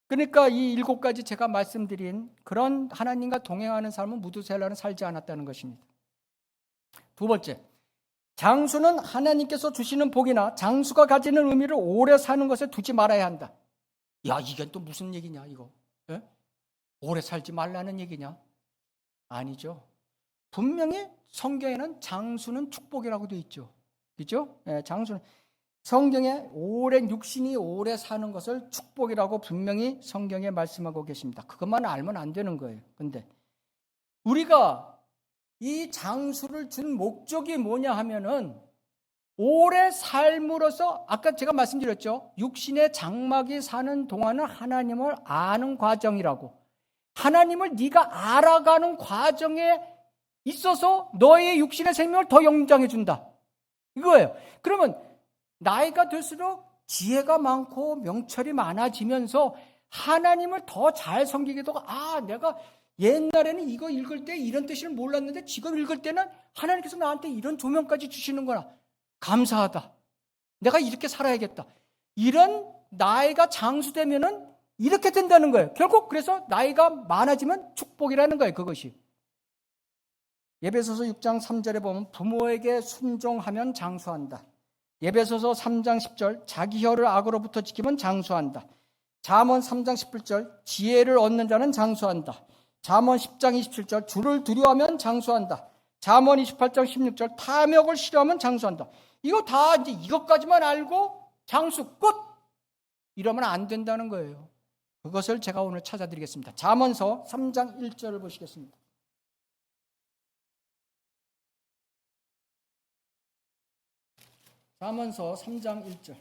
그러니까 이 7가지 제가 말씀드린 그런 하나님과 동행하는 삶은 무드셀라는 살지 않았다는 것입니다. 두 번째, 장수는 하나님께서 주시는 복이나 장수가 가지는 의미를 오래 사는 것에 두지 말아야 한다. 야, 이게 또 무슨 얘기냐 이거? 예? 오래 살지 말라는 얘기냐? 아니죠. 분명히 성경에는 장수는 축복이라고 되어 있죠. 그렇죠? 예, 장수는 성경에 육신이 오래 사는 것을 축복이라고 분명히 성경에 말씀하고 계십니다. 그것만 알면 안 되는 거예요. 근데 우리가 이 장수를 준 목적이 뭐냐 하면은 오래 삶으로써 아까 제가 말씀드렸죠. 육신의 장막이 사는 동안은 하나님을 아는 과정이라고. 하나님을 네가 알아가는 과정에 있어서 너의 육신의 생명을 더 연장해 준다. 이거예요. 그러면 나이가 들수록 지혜가 많고 명철이 많아지면서 하나님을 더 잘 섬기게 되고, 내가 옛날에는 이거 읽을 때 이런 뜻을 몰랐는데 지금 읽을 때는 하나님께서 나한테 이런 조명까지 주시는구나. 감사하다. 내가 이렇게 살아야겠다. 이런 나이가 장수되면은 이렇게 된다는 거예요. 결국 그래서 나이가 많아지면 축복이라는 거예요. 그것이. 에베소서 6장 3절에 보면 부모에게 순종하면 장수한다. 에베소서 3장 10절 자기 혀를 악으로부터 지키면 장수한다. 잠언 3장 18절 지혜를 얻는 자는 장수한다. 잠언 10장 27절 주를 두려워하면 장수한다. 잠언 28장 16절 탐욕을 싫어하면 장수한다. 이거 다 이제 이것까지만 알고 장수 끝! 이러면 안 된다는 거예요. 그것을 제가 오늘 찾아드리겠습니다. 잠언서 3장 1절을 보시겠습니다. 잠언서 3장 1절.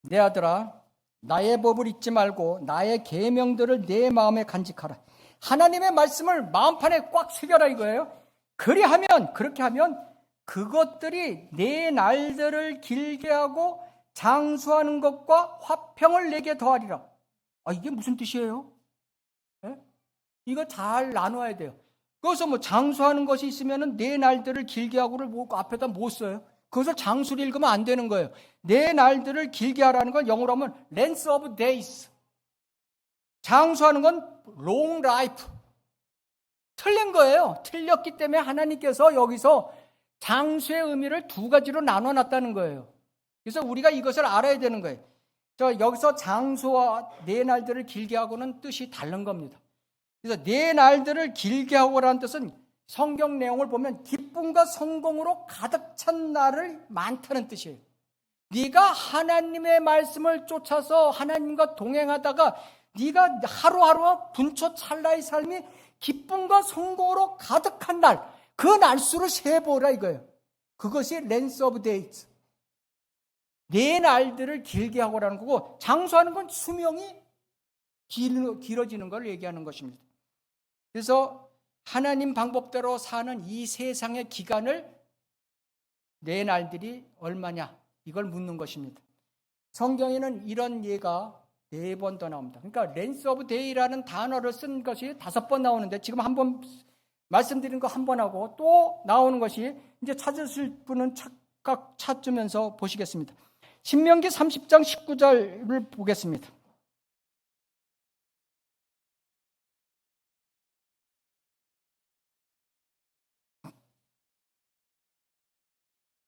내 아들아, 나의 법을 잊지 말고 나의 계명들을 내 마음에 간직하라. 하나님의 말씀을 마음판에 꽉 새겨라 이거예요. 그렇게 하면 그것들이 내 날들을 길게 하고 장수하는 것과 화평을 내게 더하리라. 이게 무슨 뜻이에요? 이거 잘 나눠야 돼요. 그래서 장수하는 것이 있으면은 내 날들을 길게 하고를 앞에다 못 써요. 그것을 장수를 읽으면 안 되는 거예요. 내 날들을 길게 하라는 건 영어로 하면 length of days. 장수하는 건 long life. 틀린 거예요. 틀렸기 때문에 하나님께서 여기서 장수의 의미를 2가지로 나눠놨다는 거예요. 그래서 우리가 이것을 알아야 되는 거예요. 여기서 장수와 내 날들을 길게 하고는 뜻이 다른 겁니다. 그래서 내 날들을 길게 하고라는 뜻은 성경 내용을 보면 기쁨과 성공으로 가득 찬 날을 많다는 뜻이에요. 네가 하나님의 말씀을 쫓아서 하나님과 동행하다가 네가 하루하루 분초 찰나의 삶이 기쁨과 성공으로 가득한 날, 그 날수를 세보라 이거예요. 그것이 length of days. 내 날들을 길게 하고라는 거고, 장수하는 건 수명이 길어지는 걸 얘기하는 것입니다. 그래서 하나님 방법대로 사는 이 세상의 기간을 내 날들이 얼마냐 이걸 묻는 것입니다. 성경에는 이런 예가 4번 더 나옵니다. 그러니까 length of day라는 단어를 쓴 것이 5번 나오는데 지금 한 번 말씀드린 거 한 번 하고 또 나오는 것이 이제 찾으실 분은 찾으면서 보시겠습니다. 신명기 30장 19절을 보겠습니다.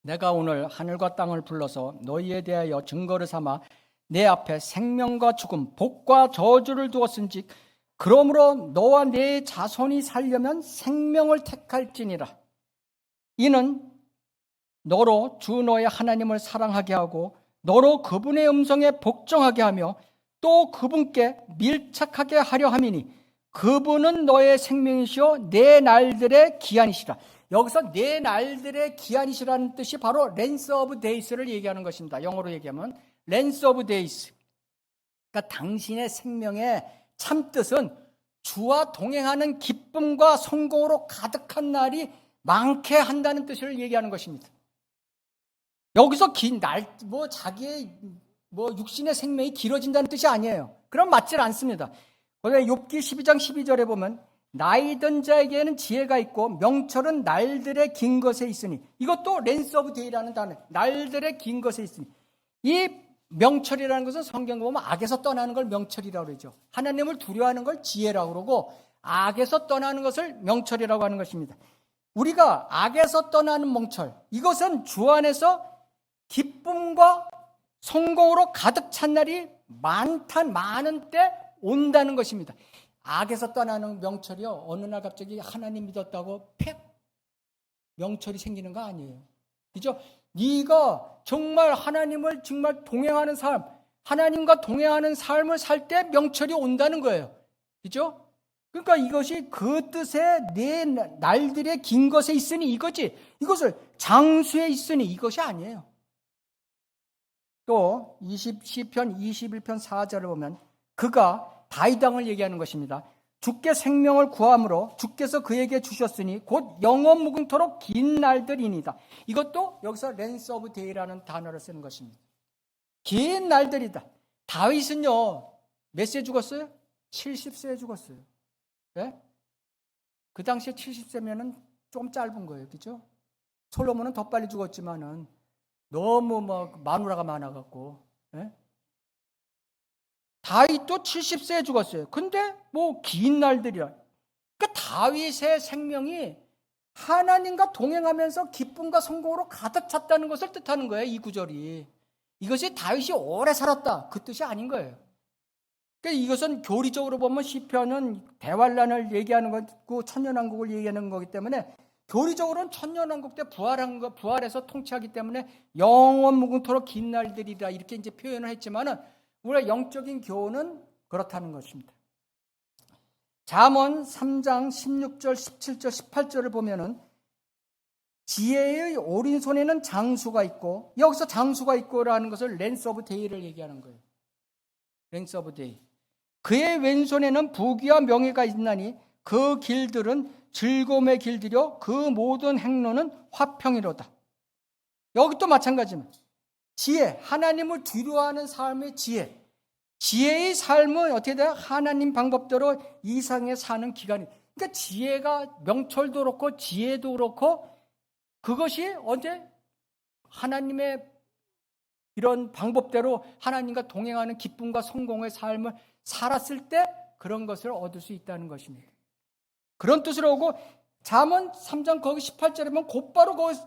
내가 오늘 하늘과 땅을 불러서 너희에 대하여 증거를 삼아 내 앞에 생명과 죽음, 복과 저주를 두었은즉 그러므로 너와 내 자손이 살려면 생명을 택할지니라. 이는 너로 주 너의 하나님을 사랑하게 하고 너로 그분의 음성에 복종하게 하며 또 그분께 밀착하게 하려 함이니 그분은 너의 생명이시요 내 날들의 기한이시라. 여기서 내 날들의 기한이시라는 뜻이 바로 렌스 오브 데이스를 얘기하는 것입니다. 영어로 얘기하면 렌스 오브 데이스. 그러니까 당신의 생명의 참뜻은 주와 동행하는 기쁨과 성공으로 가득한 날이 많게 한다는 뜻을 얘기하는 것입니다. 여기서 긴 날, 자기의 육신의 생명이 길어진다는 뜻이 아니에요. 그럼 맞질 않습니다. 욥기 12장 12절에 보면 나이 든 자에게는 지혜가 있고 명철은 날들의 긴 것에 있으니, 이것도 렌스 오브 데이라는 단어, 날들의 긴 것에 있으니, 이 명철이라는 것은 성경 보면 악에서 떠나는 걸 명철이라고 그러죠. 하나님을 두려워하는 걸 지혜라고 그러고 악에서 떠나는 것을 명철이라고 하는 것입니다. 우리가 악에서 떠나는 명철, 이것은 주 안에서 기쁨과 성공으로 가득 찬 날이 많은 때 온다는 것입니다. 악에서 떠나는 명철이요, 어느 날 갑자기 하나님 믿었다고 팩 명철이 생기는 거 아니에요. 그죠? 네가 정말 하나님을 정말 동행하는 삶, 하나님과 동행하는 삶을 살 때 명철이 온다는 거예요. 그죠? 그러니까 이것이 그 뜻에 내 날들의 긴 것에 있으니 이거지, 이것을 장수에 있으니 이것이 아니에요. 또 시편 21편 4절을 보면 그가 다윗 왕을 얘기하는 것입니다. 주께 생명을 구함으로 주께서 그에게 주셨으니 곧 영원 무궁토록 긴 날들이니다. 이것도 여기서 렌스 오브 데이라는 단어를 쓰는 것입니다. 긴 날들이다. 다윗은요, 몇 세에 죽었어요? 70세에 죽었어요. 네? 그 당시에 70세면은 좀 짧은 거예요. 그죠? 솔로몬은 더 빨리 죽었지만은 너무 마누라가 많아갖고. 네? 다윗도 70세에 죽었어요. 근데 긴 날들이라. 그러니까 다윗의 생명이 하나님과 동행하면서 기쁨과 성공으로 가득 찼다는 것을 뜻하는 거예요. 이 구절이. 이것이 다윗이 오래 살았다, 그 뜻이 아닌 거예요. 그러니까 이것은 교리적으로 보면 시편은 대환란을 얘기하는 거고 천년왕국을 얘기하는 거기 때문에, 교리적으로는 천년왕국 때 부활해서 통치하기 때문에 영원 무궁토록 긴 날들이다, 이렇게 이제 표현을 했지만은 우리가 영적인 교훈은 그렇다는 것입니다. 잠언 3장 16절, 17절, 18절을 보면은 지혜의 오른손에는 장수가 있고, 여기서 장수가 있고라는 것을 렌스 오브 데이를 얘기하는 거예요. 렌스 오브 데이. 그의 왼손에는 부귀와 명예가 있나니 그 길들은 즐거움의 길들여 그 모든 행로는 화평이로다. 여기 또 마찬가지입니다. 지혜, 하나님을 두려워하는 삶의 지혜. 지혜의 삶은 어떻게 돼요? 하나님 방법대로 이상에 사는 기간이. 그러니까 지혜가, 명철도 그렇고 지혜도 그렇고, 그것이 언제 하나님의 이런 방법대로 하나님과 동행하는 기쁨과 성공의 삶을 살았을 때 그런 것을 얻을 수 있다는 것입니다. 그런 뜻으로 오고, 잠언 3장 거기 18절에 보면 곧바로 거기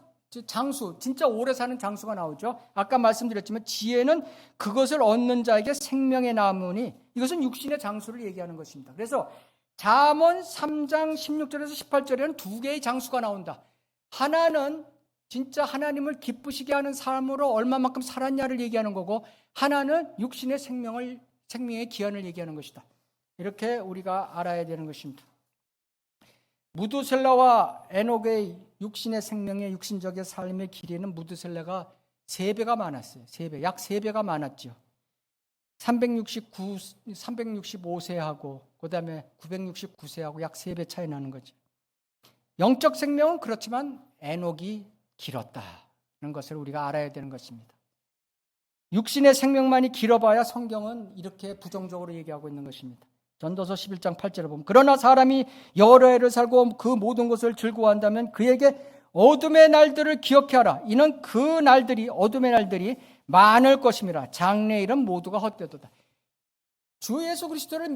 장수, 진짜 오래 사는 장수가 나오죠. 아까 말씀드렸지만 지혜는 그것을 얻는 자에게 생명의 나무니, 이것은 육신의 장수를 얘기하는 것입니다. 그래서 잠언 3장 16절에서 18절에는 두 개의 장수가 나온다. 하나는 진짜 하나님을 기쁘시게 하는 삶으로 얼마만큼 살았냐를 얘기하는 거고, 하나는 육신의 생명의 기한을 얘기하는 것이다. 이렇게 우리가 알아야 되는 것입니다. 무두셀라와 에녹의 육신의 생명의 육신적인 삶의 길이는 무두셀라가 3배가 많았어요. 3배, 약 3배가 많았죠. 365세하고 그 다음에 969세하고 약 3배 차이 나는 거죠. 영적 생명은 그렇지만 에녹이 길었다는 것을 우리가 알아야 되는 것입니다. 육신의 생명만이 길어봐야 성경은 이렇게 부정적으로 얘기하고 있는 것입니다. 전도서 11장 8절을 보면 그러나 사람이 여러 해를 살고 그 모든 것을 즐거워한다면 그에게 어둠의 날들을 기억해 하라. 이는 그 날들이, 어둠의 날들이 많을 것임이라. 장래일은 모두가 헛되도다. 주 예수 그리스도를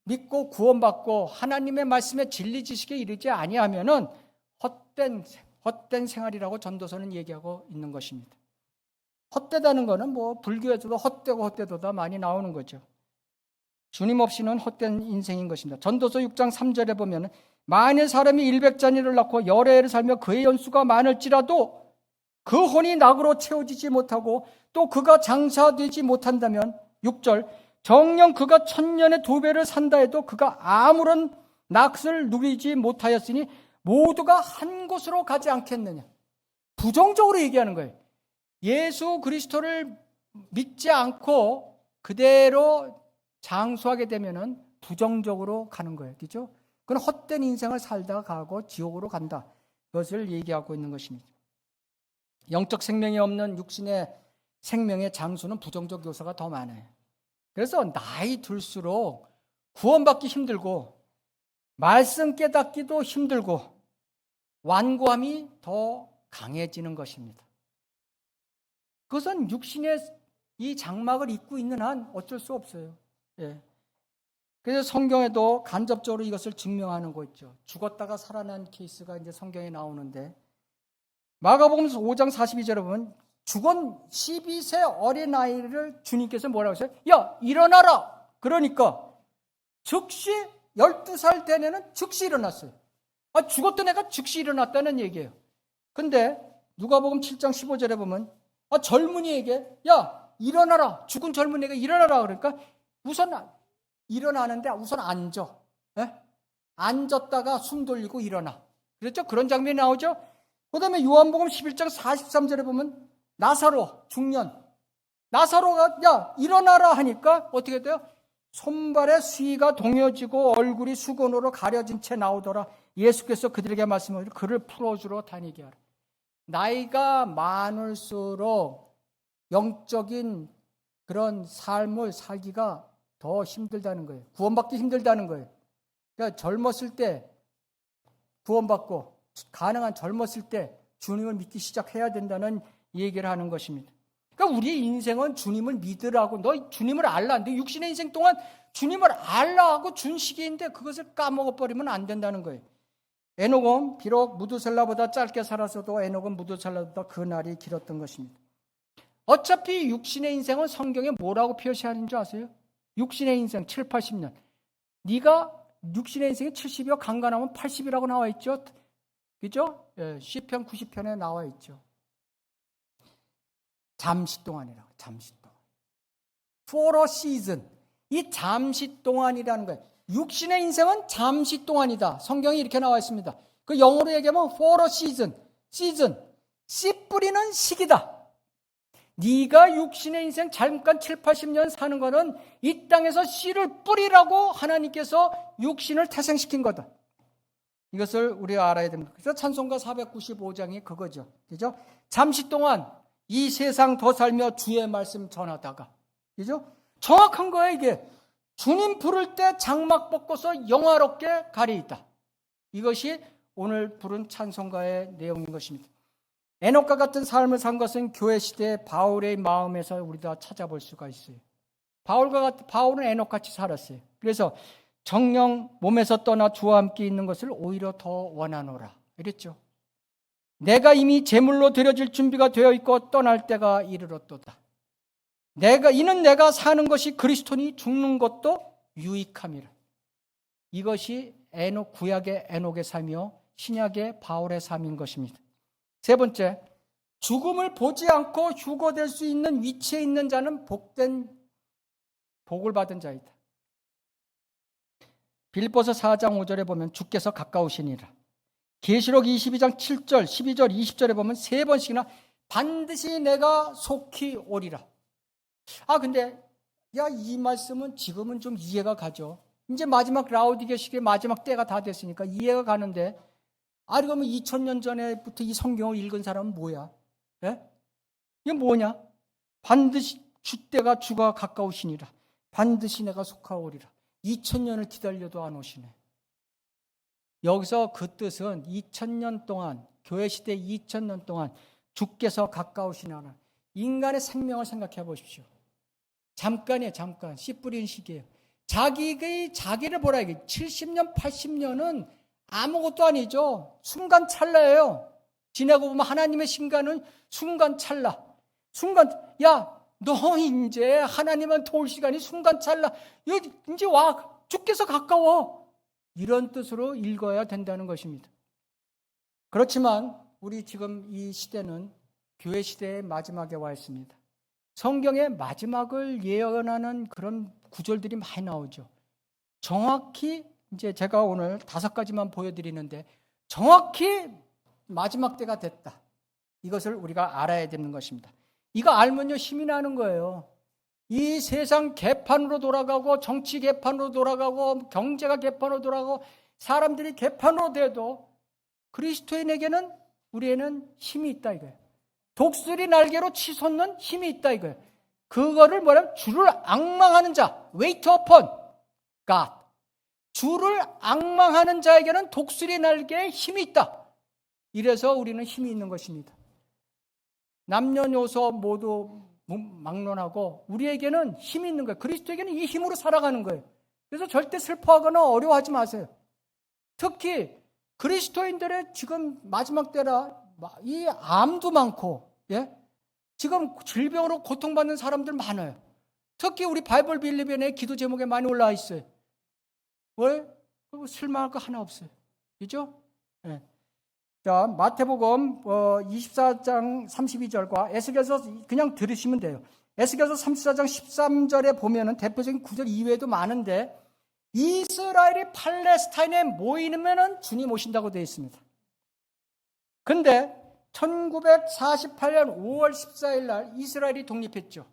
믿고 구원받고 하나님의 말씀에 진리 지식에 이르지 아니하면은 헛된 생활이라고 전도서는 얘기하고 있는 것입니다. 헛되다는 것은 뭐 불교에서도 헛되도다 많이 나오는 거죠. 주님 없이는 헛된 인생인 것입니다. 전도서 6장 3절에 보면 만일 사람이 100자녀를 낳고 여러 해를 살며 그의 연수가 많을지라도 그 혼이 낙으로 채워지지 못하고 또 그가 장사되지 못한다면 6절 정녕 그가 1000년의 2배를 산다 해도 그가 아무런 낙을 누리지 못하였으니 모두가 한 곳으로 가지 않겠느냐. 부정적으로 얘기하는 거예요. 예수 그리스도를 믿지 않고 그대로 장수하게 되면은 부정적으로 가는 거예요. 그죠? 그건 헛된 인생을 살다가 가고 지옥으로 간다. 그것을 얘기하고 있는 것입니다. 영적 생명이 없는 육신의 생명의 장수는 부정적 요소가 더 많아요. 그래서 나이 들수록 구원받기 힘들고 말씀 깨닫기도 힘들고 완고함이 더 강해지는 것입니다. 그것은 육신의 이 장막을 입고 있는 한 어쩔 수 없어요. 예. 그래서 성경에도 간접적으로 이것을 증명하는 거 있죠. 죽었다가 살아난 케이스가 이제 성경에 나오는데 마가복음 5장 42절에 보면 죽은 12세 어린아이를 주님께서 뭐라고 하세요? 야, 일어나라! 그러니까 즉시 12살 된 애는 즉시 일어났어요. 죽었던 애가 즉시 일어났다는 얘기예요. 근데 누가복음 7장 15절에 보면 젊은이에게 야, 일어나라! 죽은 젊은이가 일어나라! 그러니까 우선 일어나는데 우선 앉아. 예? 앉았다가 숨 돌리고 일어나. 그렇죠? 그런 장면이 나오죠? 그 다음에 요한복음 11장 43절에 보면 나사로 중년 나사로가 야 일어나라 하니까 어떻게 돼요? 손발에 수위가 동여지고 얼굴이 수건으로 가려진 채 나오더라. 예수께서 그들에게 말씀하시고 그를 풀어주러 다니게 하라. 나이가 많을수록 영적인 그런 삶을 살기가 더 힘들다는 거예요. 구원받기 힘들다는 거예요. 그러니까 젊었을 때 구원받고 가능한 젊었을 때 주님을 믿기 시작해야 된다는 얘기를 하는 것입니다. 그러니까 우리의 인생은 주님을 믿으라고 너 주님을 알라. 너 육신의 인생 동안 주님을 알라 하고 준 시기인데 그것을 까먹어버리면 안 된다는 거예요. 에녹은 비록 무두셀라보다 짧게 살았어도 에녹은 무두셀라보다 그 날이 길었던 것입니다. 어차피 육신의 인생은 성경에 뭐라고 표시하는 줄 아세요? 육신의 인생 7, 80년. 네가 육신의 인생이 70이요 강간하면 80이라고 나와 있죠. 그죠? 예, 시편 90편에 나와 있죠. 잠시 동안이라고. 잠시 동안. For a season. 이 잠시 동안이라는 거예요. 육신의 인생은 잠시 동안이다. 성경이 이렇게 나와 있습니다. 그 영어로 얘기하면 for a season. season. 씨 뿌리는 시기다. 네가 육신의 인생 잠깐 7, 80년 사는 거는 이 땅에서 씨를 뿌리라고 하나님께서 육신을 태생시킨 거다. 이것을 우리가 알아야 됩니다. 그래서 찬송가 495장이 그거죠. 그죠? 잠시 동안 이 세상 더 살며 주의 말씀 전하다가. 그죠? 정확한 거예요, 이게. 주님 부를 때 장막 벗고서 영화롭게 가리이다. 이것이 오늘 부른 찬송가의 내용인 것입니다. 에녹과 같은 삶을 산 것은 교회 시대 바울의 마음에서 우리가 찾아볼 수가 있어요. 바울은 에녹같이 살았어요. 그래서 정령 몸에서 떠나 주와 함께 있는 것을 오히려 더 원하노라. 이랬죠. 내가 이미 제물로 드려질 준비가 되어 있고 떠날 때가 이르렀도다. 이는 내가 사는 것이 그리스도니 죽는 것도 유익함이라. 이것이 구약의 에녹의 삶이요 신약의 바울의 삶인 것입니다. 세 번째, 죽음을 보지 않고 휴거될 수 있는 위치에 있는 자는 복을 받은 자이다. 빌립보서 4장 5절에 보면 주께서 가까우시니라. 계시록 22장 7절, 12절, 20절에 보면 세 번씩이나 반드시 내가 속히 오리라. 근데 이 말씀은 지금은 좀 이해가 가죠. 이제 마지막 라오디게식의 마지막 때가 다 됐으니까 이해가 가는데 그러면 2000년 전에부터 이 성경을 읽은 사람은 뭐야? 예? 이게 뭐냐? 반드시 주때가 주가 가까우시니라. 반드시 내가 속하오리라. 2000년을 기다려도 안 오시네. 여기서 그 뜻은 2000년 동안 교회 시대 2000년 동안 주께서 가까우시나라. 인간의 생명을 생각해 보십시오. 잠깐이에요, 잠깐. 씨 뿌리는 시기예요. 자기를 보라, 이게 70년, 80년은 아무것도 아니죠. 순간 찰나예요. 지나고 보면 하나님의 신간은 순간 찰나. 야, 너 이제 하나님한테 올 시간이 순간 찰나. 여기 이제 와, 주께서 가까워. 이런 뜻으로 읽어야 된다는 것입니다. 그렇지만 우리 지금 이 시대는 교회 시대의 마지막에 와 있습니다. 성경의 마지막을 예언하는 그런 구절들이 많이 나오죠. 정확히 이제 제가 오늘 5가지만 보여드리는데 정확히 마지막 때가 됐다. 이것을 우리가 알아야 되는 것입니다. 이거 알면요 힘이 나는 거예요. 이 세상 개판으로 돌아가고 정치 개판으로 돌아가고 경제가 개판으로 돌아가고 사람들이 개판으로 돼도 그리스도인에게는 우리에는 힘이 있다 이거예요. 독수리 날개로 치솟는 힘이 있다 이거예요. 그거를 뭐냐면 주를 앙망하는 자, wait upon God. 주를 앙망하는 자에게는 독수리 날개에 힘이 있다. 이래서 우리는 힘이 있는 것입니다. 남녀노소 모두 막론하고 우리에게는 힘이 있는 거예요. 그리스도에게는 이 힘으로 살아가는 거예요. 그래서 절대 슬퍼하거나 어려워하지 마세요. 특히 그리스도인들의 지금 마지막 때라 이 암도 많고, 예? 지금 질병으로 고통받는 사람들 많아요. 특히 우리 바이블 빌리벤의 기도 제목에 많이 올라와 있어요. 왜? 실망할 거 하나 없어요. 그죠? 예. 자, 마태복음 24장 32절과 에스겔서 그냥 들으시면 돼요. 에스겔서 34장 13절에 보면은 대표적인 구절 이외에도 많은데 이스라엘이 팔레스타인에 모이면은 주님 오신다고 되어 있습니다. 근데 1948년 5월 14일 날 이스라엘이 독립했죠.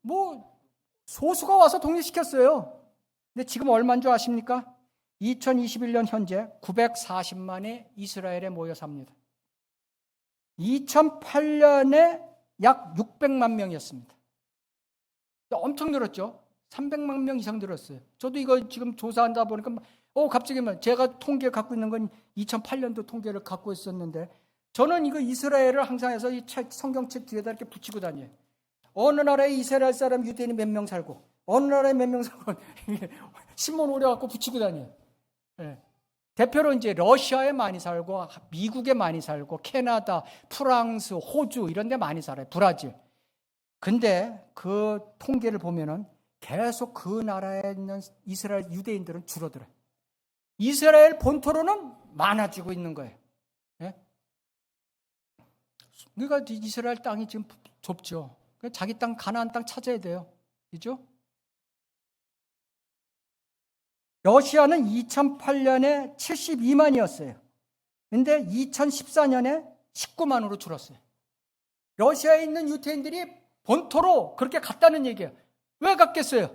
뭐 소수가 와서 독립시켰어요. 근데 지금 얼마인 줄 아십니까? 2021년 현재 940만이 이스라엘에 모여 삽니다. 2008년에 약 600만 명이었습니다. 엄청 늘었죠. 300만 명 이상 늘었어요. 저도 이거 지금 조사한다 보니까 갑자기 제가 통계 갖고 있는 건 2008년도 통계를 갖고 있었는데 저는 이거 이스라엘을 항상 해서 이 성경책 뒤에다 이렇게 붙이고 다녀요. 어느 나라에 이스라엘 사람 유대인이 몇 명 살고 어느 나라에 몇 명 살고 신문 오려 갖고 붙이고 다녀요. 네. 대표로 이제 러시아에 많이 살고 미국에 많이 살고 캐나다, 프랑스, 호주 이런 데 많이 살아요. 브라질. 근데 그 통계를 보면은 계속 그 나라에 있는 이스라엘 유대인들은 줄어들어요. 이스라엘 본토로는 많아지고 있는 거예요. 네? 그러니까 이스라엘 땅이 지금 좁죠. 자기 땅, 가나안 땅 찾아야 돼요. 그죠? 러시아는 2008년에 72만이었어요. 근데 2014년에 19만으로 줄었어요. 러시아에 있는 유태인들이 본토로 그렇게 갔다는 얘기예요. 왜 갔겠어요?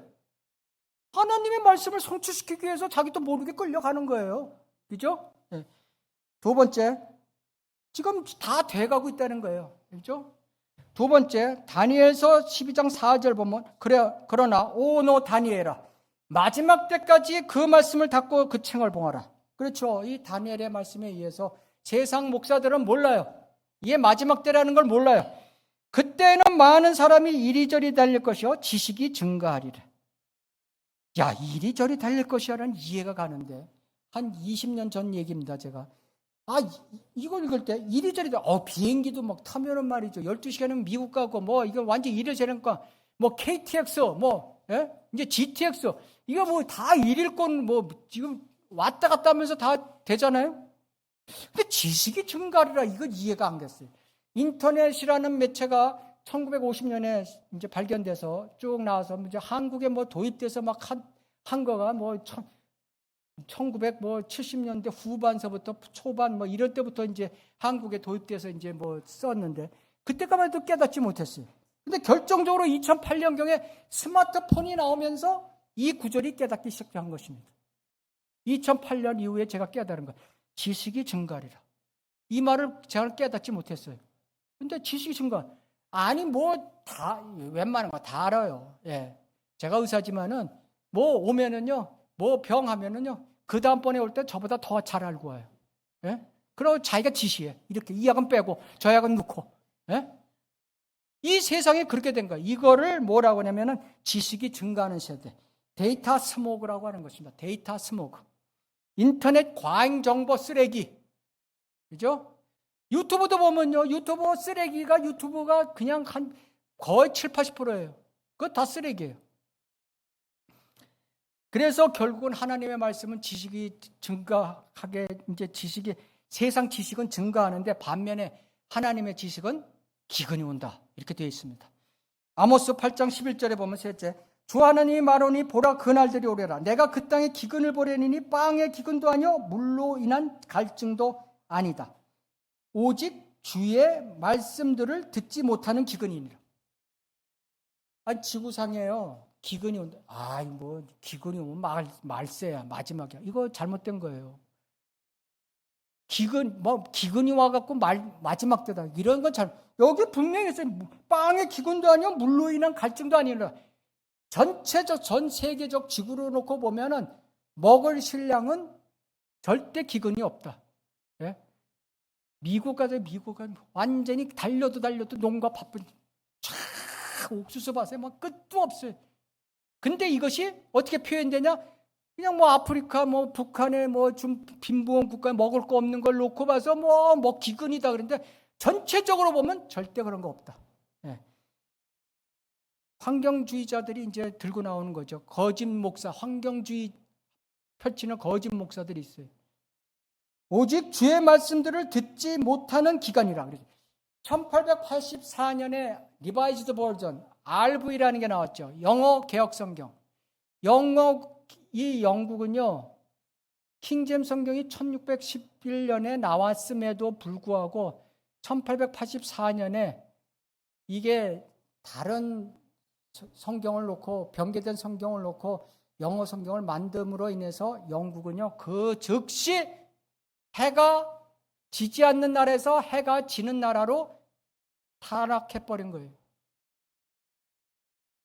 하나님의 말씀을 성취시키기 위해서 자기도 모르게 끌려가는 거예요. 그죠? 네. 두 번째, 지금 다 돼가고 있다는 거예요. 그죠? 두 번째, 다니엘서 12장 4절 보면 그러나 오 너 다니엘아 마지막 때까지 그 말씀을 닫고 그 책을 봉하라. 그렇죠. 이 다니엘의 말씀에 의해서 세상 목사들은 몰라요. 이게 마지막 때라는 걸 몰라요. 그때는 많은 사람이 이리저리 달릴 것이요 지식이 증가하리라. 야, 이리저리 달릴 것이야라는 이해가 가는데 한 20년 전 얘기입니다. 제가 이걸 읽을 때 이리저리 비행기도 막 타면은 말이죠. 12시간은 미국 가고 이거 완전 이리저리 거 KTX 예? 이제 GTX 이거 다 일일권 지금 왔다 갔다 하면서 다 되잖아요. 근데 지식이 증가하리라 이건 이해가 안 됐어요. 인터넷이라는 매체가 1950년에 이제 발견돼서 쭉 나와서 이제 한국에 도입돼서 막 한 거가 1970년대 후반서부터 초반 이럴 때부터 이제 한국에 도입돼서 이제 썼는데 그때까지만 해도 깨닫지 못했어요. 근데 결정적으로 2008년경에 스마트폰이 나오면서 이 구절이 깨닫기 시작한 것입니다. 2008년 이후에 제가 깨달은 것, 지식이 증가하리라. 이 말을 제가 깨닫지 못했어요. 근데 지식이 증가, 아니 다 웬만한 거 다 알아요. 예, 제가 의사지만은 오면은요, 병하면은요, 그 다음번에 올 때 저보다 더 잘 알고 와요. 예? 그리고 자기가 지시해. 이렇게 이 약은 빼고 저 약은 넣고. 예? 이 세상에 그렇게 된 거예요. 이거를 뭐라고 하냐면은 지식이 증가하는 세대. 데이터 스모그라고 하는 것입니다. 데이터 스모그. 인터넷 과잉 정보 쓰레기. 그죠? 유튜브도 보면요. 유튜브가 그냥 한 거의 7, 80%예요. 그거 다 쓰레기예요. 그래서 결국은 하나님의 말씀은 지식이 증가하게, 이제 세상 지식은 증가하는데 반면에 하나님의 지식은 기근이 온다. 이렇게 되어 있습니다. 아모스 8장 11절에 보면 셋째, 주 하나님이 말하니 보라 그날들이 오리라. 내가 그 땅에 기근을 보내니 빵의 기근도 아니요 물로 인한 갈증도 아니다. 오직 주의 말씀들을 듣지 못하는 기근이니라. 아니 지구상에요. 기근이 온다. 기근이 오면 말세야, 마지막이야. 이거 잘못된 거예요. 기근이 와갖고 마지막 때다. 이런 건 여기 분명히 했어요. 빵의 기근도 아니요, 물로 인한 갈증도 아니라. 전 세계적 지구로 놓고 보면은 먹을 식량은 절대 기근이 없다. 예? 미국은 완전히 달려도 농가 바쁜, 옥수수 밭에 막 끝도 없어요. 근데 이것이 어떻게 표현되냐? 그냥 아프리카, 북한에 좀 빈부한 국가에 먹을 거 없는 걸 놓고 봐서 기근이다 그런데 전체적으로 보면 절대 그런 거 없다. 예. 환경주의자들이 이제 들고 나오는 거죠. 거짓 목사, 환경주의 펼치는 거짓 목사들이 있어요. 오직 주의 말씀들을 듣지 못하는 기간이라 그래요. 1884년에 리바이즈드 버전 RV라는 게 나왔죠. 영어 개혁 성경. 이 영국은요, 킹잼 성경이 1611년에 나왔음에도 불구하고 1884년에 이게 다른 성경을 놓고, 변개된 성경을 놓고 영어 성경을 만듦으로 인해서 영국은요, 그 즉시 해가 지지 않는 나라에서 해가 지는 나라로 타락해버린 거예요.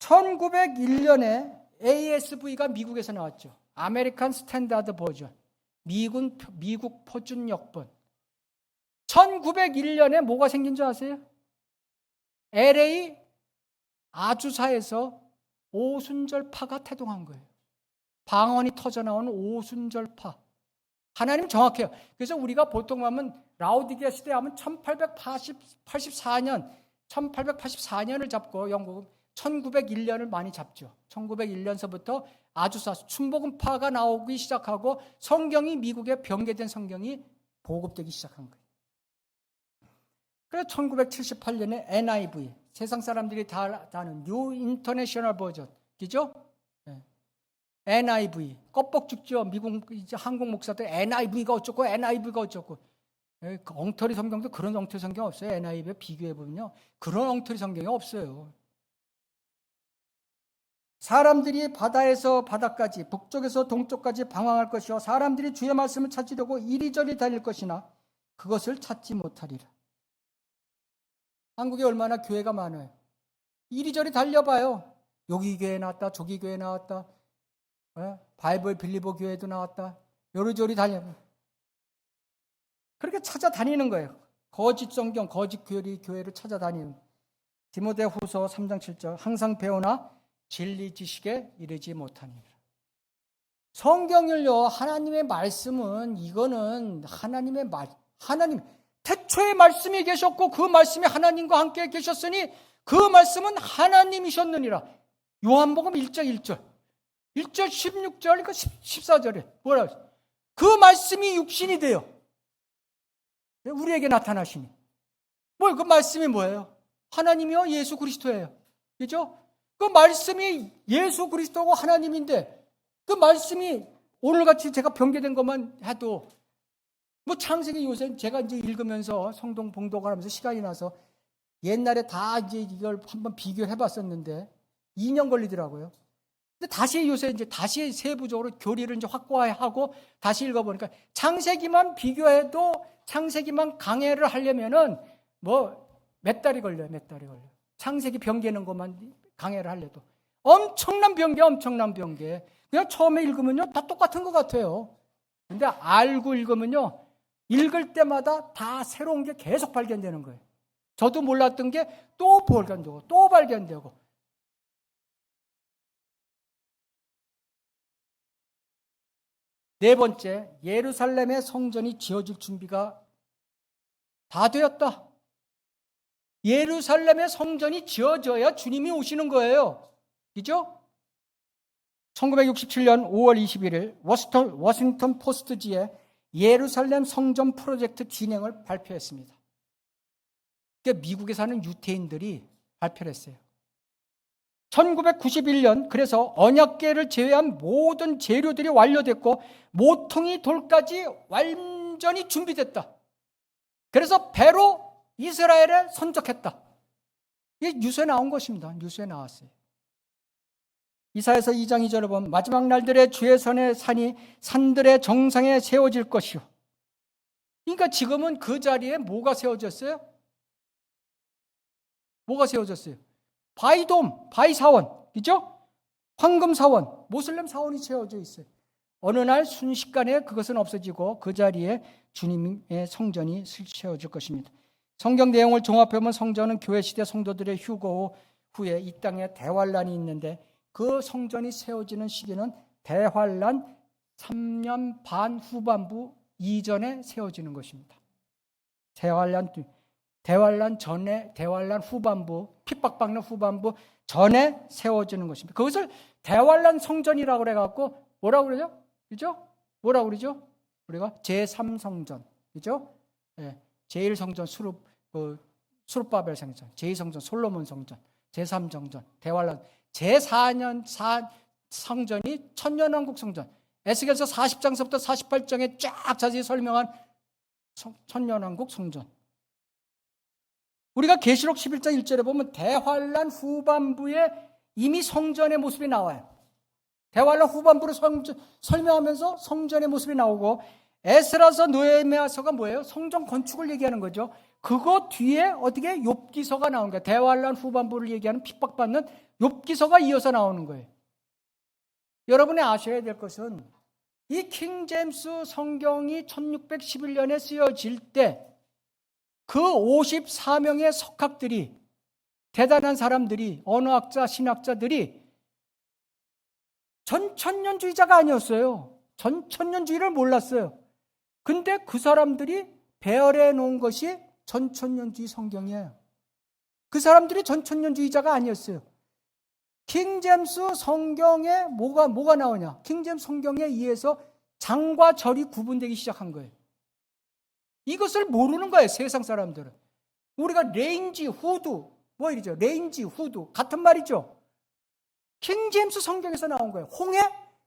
1901년에 ASV가 미국에서 나왔죠. 아메리칸 스탠다드 버전. 미국 표준 역본. 1901년에 뭐가 생긴 줄 아세요? LA 아주사에서 오순절파가 태동한 거예요. 방언이 터져나오는 오순절파. 하나님 정확해요. 그래서 우리가 보통 하면 라오디게아 시대 하면 1884년을 잡고 영국은 1901년을 많이 잡죠. 1901년서부터 아주사 춘복음파가 나오기 시작하고 성경이 미국에 변개된 성경이 보급되기 시작한 거예요. 그래서 1978년에 NIV, 세상 사람들이 다 아는 뉴 인터내셔널 버전, 그죠? 네. NIV, 껍벅 죽죠. 미국 이제 한국 목사들 NIV가 어쩌고 네, 엉터리 성경도 그런 엉터리 성경 없어요. NIV에 비교해 보면요, 그런 엉터리 성경이 없어요. 사람들이 바다에서 바다까지, 북쪽에서 동쪽까지 방황할 것이요, 사람들이 주의 말씀을 찾으려고 이리저리 달릴 것이나 그것을 찾지 못하리라. 한국에 얼마나 교회가 많아요. 이리저리 달려봐요. 여기 교회 나왔다, 저기 교회 나왔다, 바이블 빌리버 교회도 나왔다, 요리조리 달려봐요. 그렇게 찾아다니는 거예요. 거짓 성경, 거짓 교회를 찾아다니는 거예요. 디모데후서 3장 7절, 항상 배우나 진리 지식에 이르지 못하니라. 성경을요, 하나님의 말씀은, 이거는 하나님의 하나님 태초에 말씀이 계셨고 그 말씀이 하나님과 함께 계셨으니 그 말씀은 하나님이셨느니라. 요한복음 1장 1절 16절, 그러니까 14절에 뭐라 그랬어요? 그 말씀이 육신이 돼요. 우리에게 나타나시니. 그 말씀이 뭐예요? 하나님이요, 예수 그리스도예요. 그죠? 그 말씀이 예수 그리스도고 하나님인데, 그 말씀이 오늘같이 제가 변개된 것만 해도, 창세기 요새 제가 이제 읽으면서 성동 봉독을 하면서 시간이 나서 옛날에 다 이제 이걸 한번 비교해 봤었는데 2년 걸리더라고요. 근데 다시 세부적으로 교리를 이제 확보하고 다시 읽어보니까 창세기만 비교해도, 창세기만 강해를 하려면은 몇 달이 걸려요. 창세기 변개는 것만 강해를 하려도 엄청난 변개. 그냥 처음에 읽으면요 다 똑같은 것 같아요. 근데 알고 읽으면요 읽을 때마다 다 새로운 게 계속 발견되는 거예요. 저도 몰랐던 게 또 발견되고 또 발견되고. 네 번째, 예루살렘의 성전이 지어질 준비가 다 되었다. 예루살렘의 성전이 지어져야 주님이 오시는 거예요. 그죠? 1967년 5월 21일 워싱턴 포스트지에 예루살렘 성전 프로젝트 진행을 발표했습니다. 그러니까 미국에 사는 유태인들이 발표를 했어요. 1991년 그래서 언약궤를 제외한 모든 재료들이 완료됐고 모퉁이 돌까지 완전히 준비됐다. 그래서 배로 이스라엘에 선적했다. 이게 뉴스에 나온 것입니다. 뉴스에 나왔어요. 이사야서 2장 2절에 보면 마지막 날들의 주의 선의 산이 산들의 정상에 세워질 것이요. 그러니까 지금은 그 자리에 뭐가 세워졌어요? 뭐가 세워졌어요? 바이돔, 바이사원, 그죠? 황금사원, 모슬렘 사원이 세워져 있어요. 어느 날 순식간에 그것은 없어지고 그 자리에 주님의 성전이 세워질 것입니다. 성경 내용을 종합해보면 성전은 교회 시대 성도들의 휴거 후에 이 땅에 대환란이 있는데 그 성전이 세워지는 시기는 대환란 3년 반 후반부 이전에 세워지는 것입니다. 대환란 전에, 대환란 후반부, 핍박받는 후반부 전에 세워지는 것입니다. 그것을 대환란 성전이라고 그래갖고 뭐라고 그러죠? 그죠? 뭐라고 그러죠? 우리가 제3성전, 그죠? 예, 제1성전 수룹바벨 성전, 제2성전 솔로몬 성전, 제3성전 대환란, 제4년 성전이 천년왕국 성전. 에스겔서 40장서부터 48장에 쫙 자세히 설명한 천년왕국 성전. 우리가 계시록 11장 1절에 보면 대환란 후반부에 이미 성전의 모습이 나와요. 대환란 후반부를 설명하면서 성전의 모습이 나오고 에스라서 느헤미야서가 뭐예요? 성전 건축을 얘기하는 거죠. 그거 뒤에 어떻게 욥기서가 나오는 거예요. 대환란 후반부를 얘기하는 핍박받는 욥기서가 이어서 나오는 거예요. 여러분이 아셔야 될 것은 이 킹제임스 성경이 1611년에 쓰여질 때 그 54명의 석학들이, 대단한 사람들이, 언어학자, 신학자들이 전천년주의자가 아니었어요. 전천년주의를 몰랐어요. 근데 그 사람들이 배열해 놓은 것이 전천년주의 성경이에요. 그 사람들이 전천년주의자가 아니었어요. 킹제임스 성경에 뭐가 나오냐? 킹제임스 성경에 의해서 장과 절이 구분되기 시작한 거예요. 이것을 모르는 거예요, 세상 사람들은. 우리가 레인지, 후드, 뭐 이러죠? 레인지, 후드, 같은 말이죠. 킹제임스 성경에서 나온 거예요. 홍해?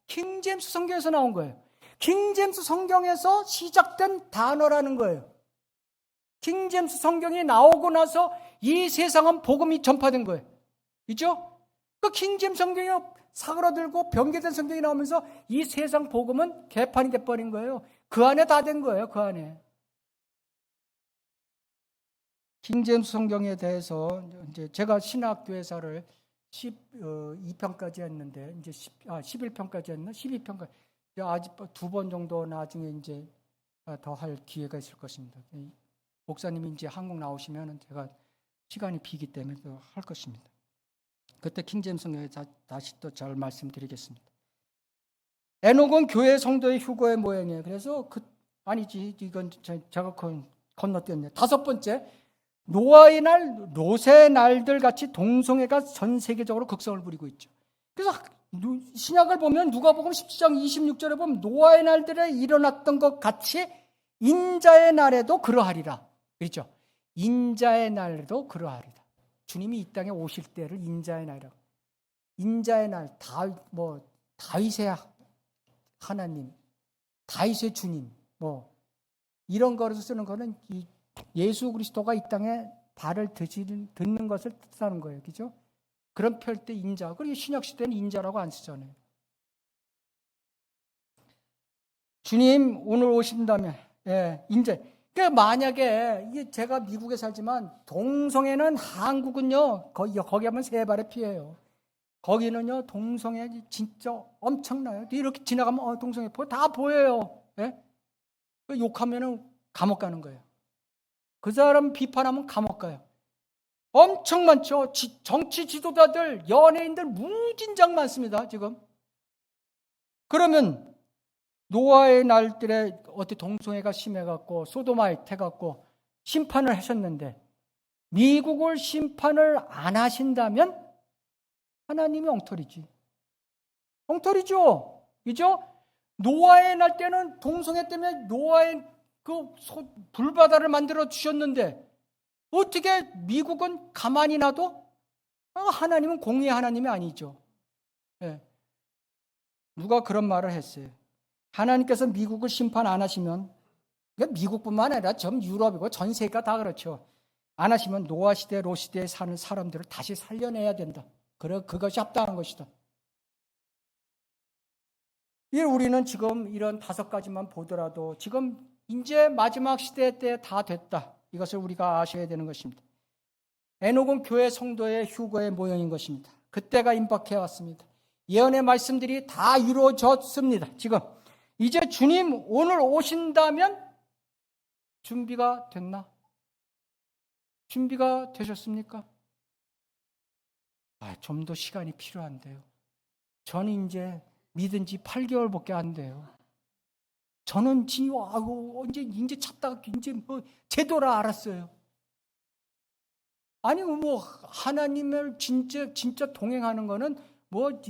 킹제임스 성경에서 나온 거예요. 킹제임스 성경에서 시작된 단어라는 거예요. 킹제임스 성경이 나오고 나서 이 세상은 복음이 전파된 거예요. 그죠? 그 킹제임스 성경이 사그라들고 변개된 성경이 나오면서 이 세상 복음은 개판이 돼버린 거예요. 그 안에 다 된 거예요, 그 안에. 킹제임스 성경에 대해서 이제 제가 신학교회사를 12편까지 했는데 이제 11편까지 했나? 12편까지. 아직 2번 정도 나중에 이제 더 할 기회가 있을 것입니다. 목사님이 이제 한국 나오시면 제가 시간이 비기 때문에 또 할 것입니다. 그때 킹제임스 성경에 다시 또 잘 말씀드리겠습니다. 에녹은 교회 성도의 휴거의 모양이에요. 그래서 아니지, 이건 제가 건너뛰었네. 5번째, 노아의 날, 롯의 날들 같이 동성애가 전 세계적으로 극성을 부리고 있죠. 그래서 신약을 보면 누가복음 17장 26절에 보면 노아의 날들에 일어났던 것 같이 인자의 날에도 그러하리라. 그렇죠? 인자의 날에도 그러하리라. 주님이 이 땅에 오실 때를 인자의 날이라고. 인자의 날, 다윗의 하나님, 다윗의 주님, 이런 거로 쓰는 거는 예수 그리스도가 이 땅에 발을 듣는 것을 뜻하는 거예요. 그죠? 그런 표현 때 인자. 그리고 신약 시대는 인자라고 안 쓰잖아요. 주님 오늘 오신다면, 인자. 그러니까 만약에 이게 제가 미국에 살지만 동성애는 한국은요 거기 하면 세 발의 피해요. 거기는요 동성애 진짜 엄청나요. 이렇게 지나가면 동성애 다 보여요. 욕하면은 감옥 가는 거예요. 그 사람 비판하면 감옥 가요. 엄청 많죠. 정치 지도자들, 연예인들 무진장 많습니다, 지금. 그러면 노아의 날들에 어떻게 동성애가 심해갖고 소도마이트 해갖고 심판을 하셨는데 미국을 심판을 안 하신다면 하나님이 엉터리지. 엉터리죠. 그죠? 노아의 날 때는 동성애 때문에 노아의 그 불바다를 만들어 주셨는데 어떻게 미국은 가만히 놔도 하나님은 공의의 하나님이 아니죠. 네. 누가 그런 말을 했어요. 하나님께서 미국을 심판 안 하시면, 미국뿐만 아니라 전 유럽이고 전 세계가 다 그렇죠. 안 하시면 노아 시대, 롯 시대에 사는 사람들을 다시 살려내야 된다. 그래, 그것이 합당한 것이다. 우리는 지금 이런 5가지만 보더라도 지금 이제 마지막 시대 때 다 됐다. 이것을 우리가 아셔야 되는 것입니다. 에녹은 교회 성도의 휴거의 모형인 것입니다. 그때가 임박해 왔습니다. 예언의 말씀들이 다 이루어졌습니다. 지금 이제 주님 오늘 오신다면 준비가 됐나? 준비가 되셨습니까? 좀 더 시간이 필요한데요. 저는 이제 믿은 지 8개월밖에 안 돼요. 저는 이제 찾다가 이제 제도라 알았어요. 아니 하나님을 진짜 동행하는 거는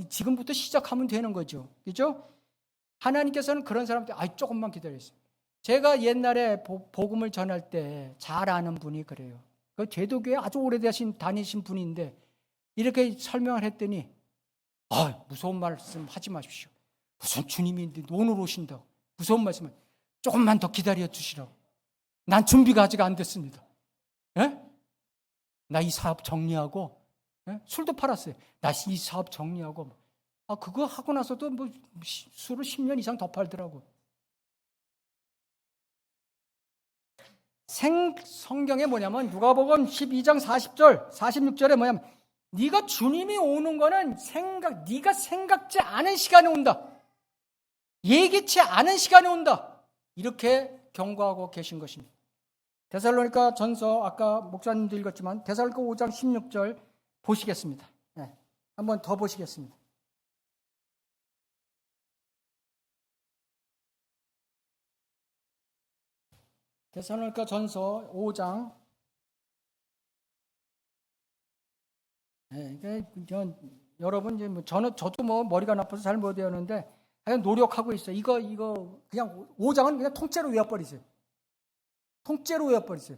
지금부터 시작하면 되는 거죠. 그죠? 하나님께서는 그런 사람들 조금만 기다렸어요. 제가 옛날에 복음을 전할 때 잘 아는 분이 그래요. 그 제도교에 아주 오래되신 다니신 분인데 이렇게 설명을 했더니 무서운 말씀 하지 마십시오. 무슨 주님이 오늘 오신다고 무서운 말씀을 조금만 더 기다려 주시라고. 난 준비가 아직 안 됐습니다. 나 이 사업 정리하고 술도 팔았어요. 나 이 사업 정리하고 그거 하고 나서도 술을 10년 이상 더 팔더라고. 성경에 뭐냐면 누가복음 12장 40절 46절에 뭐냐면 네가 주님이 오는 거는 네가 생각지 않은 시간에 온다. 예기치 않은 시간에 온다. 이렇게 경고하고 계신 것입니다. 데살로니가 전서 아까 목사님도 읽었지만 데살로니가 5장 16절 보시겠습니다. 한번 더 보시겠습니다. 데살로니가 전서 5장 여러분 이제 저도 머리가 나빠서 잘 못 외우는데 그냥 노력하고 있어요. 이거 그냥 5장은 그냥 통째로 외워버리세요. 통째로 외워버리세요.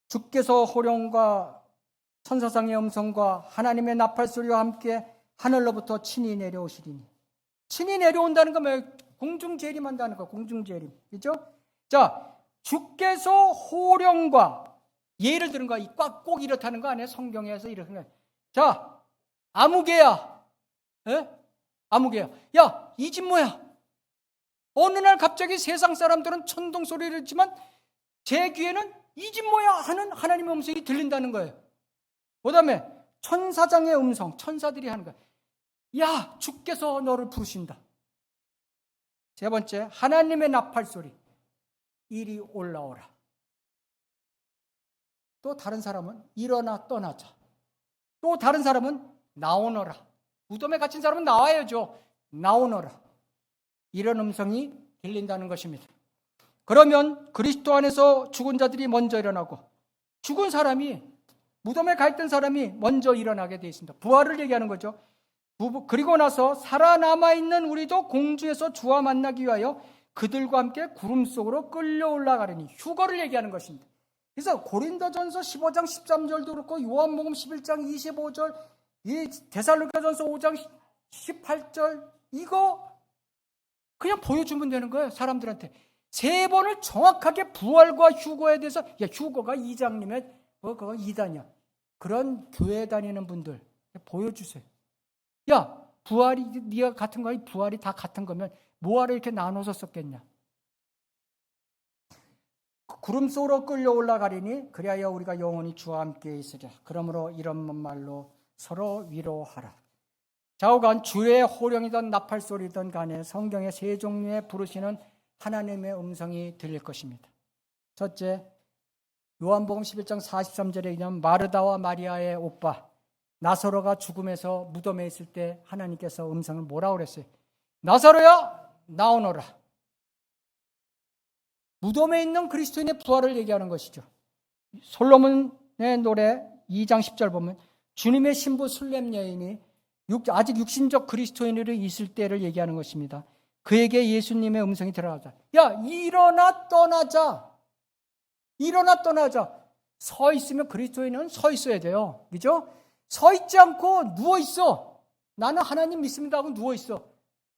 주께서 호령과 천사장의 음성과 하나님의 나팔소리와 함께 하늘로부터 친히 내려오시리니. 친히 내려온다는 건 뭐예요? 공중재림한다는 거. 공중재림. 그죠? 자, 주께서 호령과 예를 들은 거 꼭 이렇다는 거 아니에요? 성경에서 이렇게. 자, 아무개야. 아무개야. 야, 이 집 뭐야? 어느 날 갑자기 세상 사람들은 천둥 소리를 듣지만 제 귀에는 이 집 뭐야 하는 하나님의 음성이 들린다는 거예요. 그 다음에 천사장의 음성, 천사들이 하는 거예요. 야, 주께서 너를 부르신다. 세 번째, 하나님의 나팔소리. 이리 올라오라. 또 다른 사람은 일어나 떠나자. 또 다른 사람은 나오너라. 무덤에 갇힌 사람은 나와야죠. 나오너라. 이런 음성이 들린다는 것입니다. 그러면 그리스도 안에서 죽은 자들이 먼저 일어나고 죽은 사람이 무덤에 가 있던 사람이 먼저 일어나게 되어 있습니다. 부활을 얘기하는 거죠. 그리고 나서 살아남아 있는 우리도 공중에서 주와 만나기 위하여 그들과 함께 구름 속으로 끌려 올라가려니 휴거를 얘기하는 것입니다. 그래서 고린도전서 15장 13절도 그렇고 요한복음 11장 25절, 이 데살로니가전서 5장 18절 이거 그냥 보여주면 되는 거예요. 사람들한테. 세 번을 정확하게 부활과 휴거에 대해서 휴거가 이장님의 그거 이단이야. 그런 교회 다니는 분들 보여주세요. 부활이 네가 같은 거야. 부활이 다 같은 거면 뭐하러 이렇게 나눠서 썼겠냐. 구름 속으로 끌려 올라가리니 그리하여 우리가 영원히 주와 함께 있으랴. 그러므로 이런 말로 서로 위로하라. 좌우간 주의 호령이든 나팔소리든 간에 성경의 세 종류의 부르시는 하나님의 음성이 들릴 것입니다. 첫째, 요한복음 11장 43절에 의하면 마르다와 마리아의 오빠 나사로가 죽음에서 무덤에 있을 때 하나님께서 음성을 뭐라고 그랬어요? 나사로야 나오너라. 무덤에 있는 그리스도인의 부활을 얘기하는 것이죠. 솔로몬의 노래 2장 10절 보면 주님의 신부 술렘 여인이 아직 육신적 그리스도인으로 있을 때를 얘기하는 것입니다. 그에게 예수님의 음성이 들어가자. 야, 일어나 떠나자. 일어나 떠나자. 서 있으면 그리스도인은 서 있어야 돼요. 그죠? 서 있지 않고 누워 있어. 나는 하나님 믿습니다 하고 누워 있어.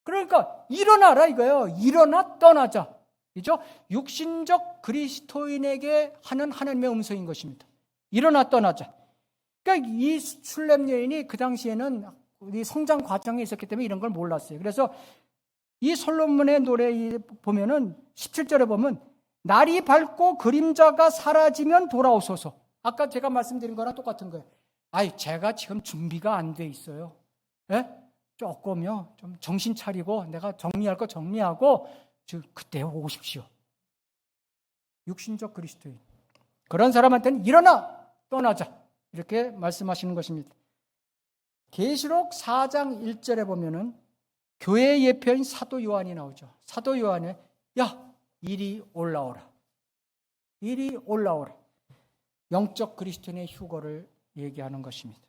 그러니까 일어나라 이거예요. 일어나 떠나자. 그죠? 육신적 그리스도인에게 하는 하나님의 음성인 것입니다. 일어나 떠나자. 그러니까 이 술렘 여인이 그 당시에는 우리 성장 과정에 있었기 때문에 이런 걸 몰랐어요. 그래서 이 솔로몬의 노래 보면은 17절에 보면 날이 밝고 그림자가 사라지면 돌아오소서. 아까 제가 말씀드린 거랑 똑같은 거예요. 아이, 제가 지금 준비가 안 돼 있어요. 예? 조금요. 좀 정신 차리고 내가 정리할 거 정리하고 그때 오십시오. 육신적 그리스도인. 그런 사람한테는 일어나 떠나자. 이렇게 말씀하시는 것입니다. 계시록 4장 1절에 보면은 교회의 예표인 사도 요한이 나오죠. 사도 요한에 야, 이리 올라오라. 이리 올라오라. 영적 그리스도인의 휴거를 얘기하는 것입니다.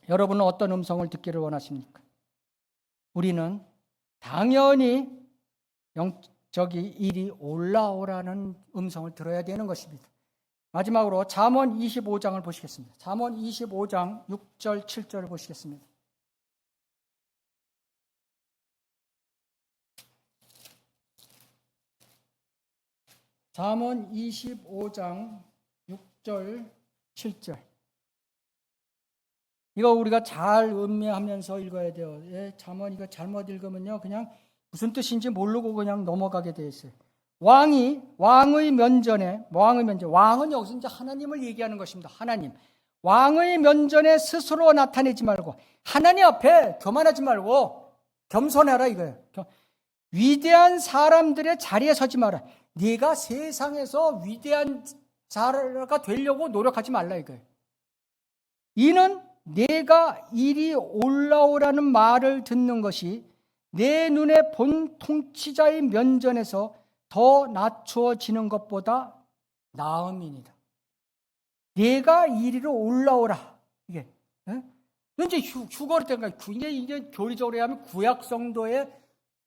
여러분은 어떤 음성을 듣기를 원하십니까? 우리는 당연히 이리 올라오라는 음성을 들어야 되는 것입니다. 마지막으로 잠언 25장을 보시겠습니다. 잠언 25장 6절 7절을 보시겠습니다. 잠언 25장 6절 7절. 이거 우리가 잘 음미하면서 읽어야 돼요. 예, 잠언 이거 잘못 읽으면요 그냥 무슨 뜻인지 모르고 그냥 넘어가게 돼 있어요. 왕의 면전에 왕은 여기서 이제 하나님을 얘기하는 것입니다. 하나님. 왕의 면전에 스스로 나타내지 말고 하나님 앞에 교만하지 말고 겸손해라 이거예요. 위대한 사람들의 자리에 서지 마라. 네가 세상에서 위대한 자가 되려고 노력하지 말라 이거예요. 이는 내가 이리 올라오라는 말을 듣는 것이 내 눈에 본 통치자의 면전에서 더 낮추어지는 것보다 나음이니라. 내가 이리로 올라오라. 이게 이제 휴거를 때가 이게 교리적으로 하면 구약 성도의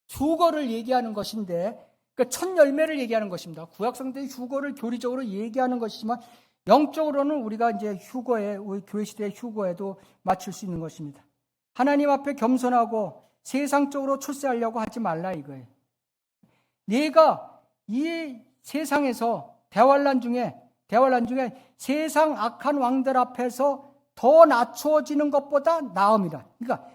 휴거를 얘기하는 것인데, 그러니까 첫 열매를 얘기하는 것입니다. 구약 성도의 휴거를 교리적으로 얘기하는 것이지만 영적으로는 우리가 이제 휴거에 우리 교회 시대의 휴거에도 맞출 수 있는 것입니다. 하나님 앞에 겸손하고 세상적으로 출세하려고 하지 말라 이거예요. 네가 이 세상에서 대환란 중에 세상 악한 왕들 앞에서 더 낮추어지는 것보다 나음이다. 그러니까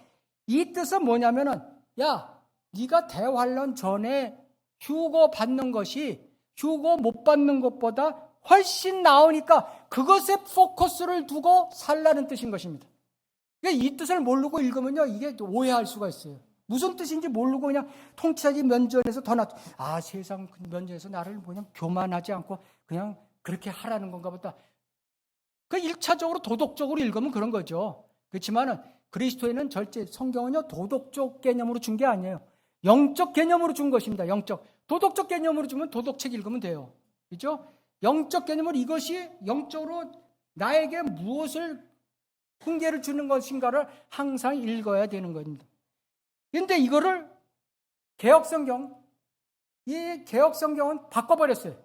이 뜻은 뭐냐면은 야, 네가 대환란 전에 휴거 받는 것이 휴거 못 받는 것보다 훨씬 나으니까 그것에 포커스를 두고 살라는 뜻인 것입니다. 그러니까 이 뜻을 모르고 읽으면요 이게 오해할 수가 있어요. 무슨 뜻인지 모르고 그냥 통치자의 면전에서 더 낫. 세상 면전에서 나를 그냥 교만하지 않고 그냥 그렇게 하라는 건가 보다. 그 1차적으로 도덕적으로 읽으면 그런 거죠. 그렇지만은 그리스도에는 절대 성경은요 도덕적 개념으로 준 게 아니에요. 영적 개념으로 준 것입니다. 도덕적 개념으로 주면 도덕책 읽으면 돼요. 그렇죠? 영적 개념으로 이것이 영적으로 나에게 무엇을 훈계를 주는 것인가를 항상 읽어야 되는 겁니다. 그런데 이거를 이 개혁성경은 바꿔버렸어요.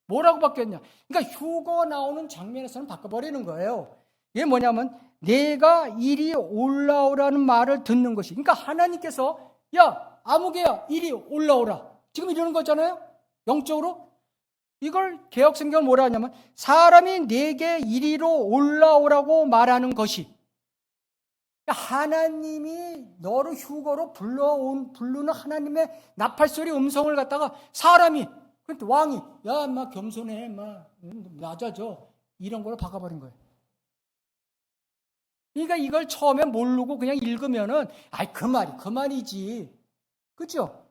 뭐라고 바뀌었냐? 그러니까 휴거 나오는 장면에서는 바꿔버리는 거예요. 이게 뭐냐면 내가 이리 올라오라는 말을 듣는 것이. 그러니까 하나님께서 야 아무개야 이리 올라오라. 지금 이러는 거잖아요. 영적으로. 이걸 개혁성경은 뭐라 하냐면 사람이 내게 이리로 올라오라고 말하는 것이. 하나님이 너를 휴거로 부르는 하나님의 나팔소리 음성을 갖다가 사람이 왕이 야 막 겸손해 막 낮아져 이런 걸로 바꿔버린 거예요. 그러니까 이걸 처음에 모르고 그냥 읽으면은 그 말이지, 그렇죠?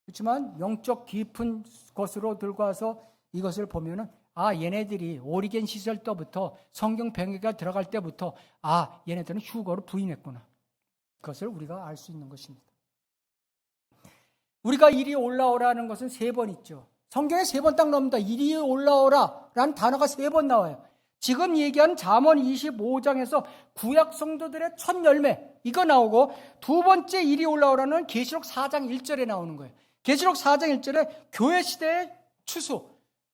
그렇지만 영적 깊은 것으로 들고 와서 이것을 보면은 얘네들이 오리겐 시절 때부터 성경 병기가 들어갈 때부터 얘네들은 휴거를 부인했구나. 그것을 우리가 알 수 있는 것입니다. 우리가 이리 올라오라는 것은 3번 있죠. 성경에 3번 딱 나옵니다. 이리 올라오라라는 단어가 3번 나와요. 지금 얘기하는 잠언 25장에서 구약 성도들의 첫 열매 이거 나오고, 두 번째 이리 올라오라는 계시록 4장 1절에 나오는 거예요. 계시록 4장 1절에 교회 시대의 추수,